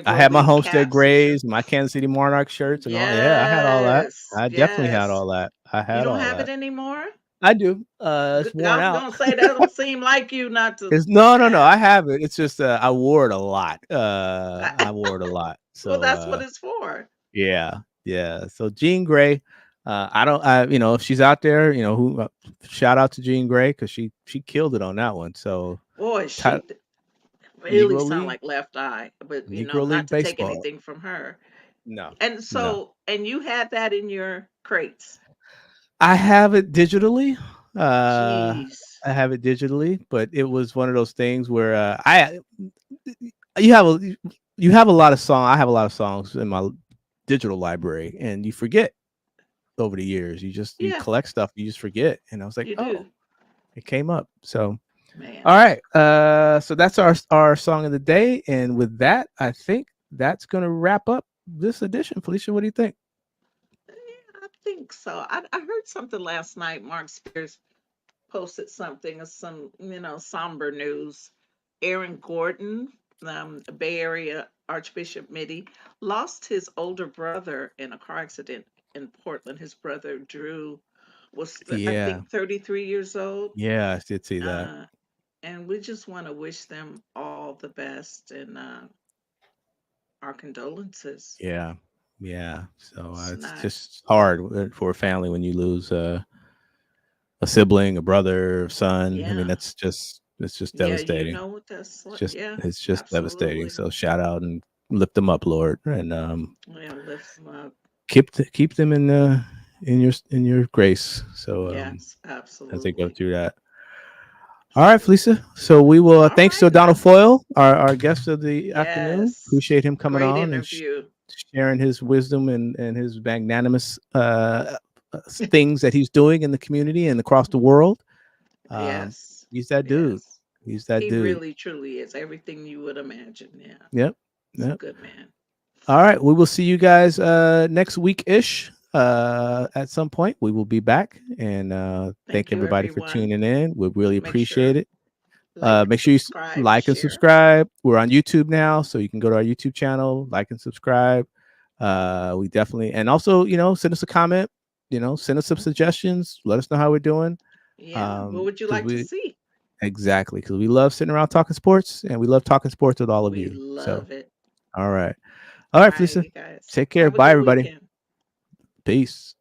I Negro had my League Homestead caps and Grays, shirts. my Kansas City Monarch shirts, and all. Yeah, I had all that. Yes, I definitely had yes. all that. I You had don't all have it that. anymore? I do. It's I worn was out. gonna say that don't seem like you not to It's no. have. I have it. It's just I wore it a lot. I- I wore it a lot. well, So that's what it's for. yeah, yeah. So Jean Grey, I don't. If she's out there, who. Shout out to Jean Grey, because she killed it on that one. So Boy, Ty- really Negro sound League, like Left Eye, but Negro not League to take baseball. anything from her. No, And no. so, and you had that in your crates. I have it digitally. Uh, Jeez. I have it digitally, but it was one of those things where I you have a you have a lot of songs. I have a lot of songs in my digital library, and you forget over the years. You Yeah, collect stuff, you just forget. And I was like, you oh, do. it came up. So Man. all right, so that's our song of the day, and with that, I think that's gonna wrap up this edition. Felicia, what do you think? Yeah, I think so. I heard something last night. Mark Spears posted something of some, somber news. Aaron Gordon, Bay Area Archbishop Mitty, lost his older brother in a car accident in Portland. His brother Drew was, I Yeah, think, 33 years old. yeah, I did see that. Uh, and we just want to wish them all the best and our condolences. Yeah, yeah. So It's it's not, just hard for a family when you lose a sibling, a brother, son. I mean, yeah. it's just Yeah, you devastating. know what that's It's like. just Yeah, it's just devastating. absolutely. So shout out and lift them up, Lord, and Yeah, lift them up. keep them in your grace. So Yes, as they go absolutely. through that. All right, Felicia. So we will. All Thanks right to Donald now. Foyle, our guest of the afternoon. Yes. Appreciate him coming Great on and interview. sharing his wisdom and his magnanimous things that he's doing in the community and across the world. Um, Yes. he's that dude. Yes. He's that He dude. really truly is everything you would imagine. Yeah. Yep. He's a Yep. good man. All right. We will see you guys next week ish. At some point, we will be back, and Thank thank you, everybody for everyone. tuning in. We really Make appreciate sure it. like, Make sure you subscribe, like and share. subscribe. We're on YouTube now, so you can go to our YouTube channel, like and subscribe. We definitely, and also, send us a comment. Send us some suggestions. Let us know how we're doing. Yeah. What would you Because like to we see? exactly because we love sitting around talking sports, and we love talking sports with all of We you. So, love it. all All right, right, Felicia. you guys. Take care. Have a Bye, good everybody. weekend. Peace.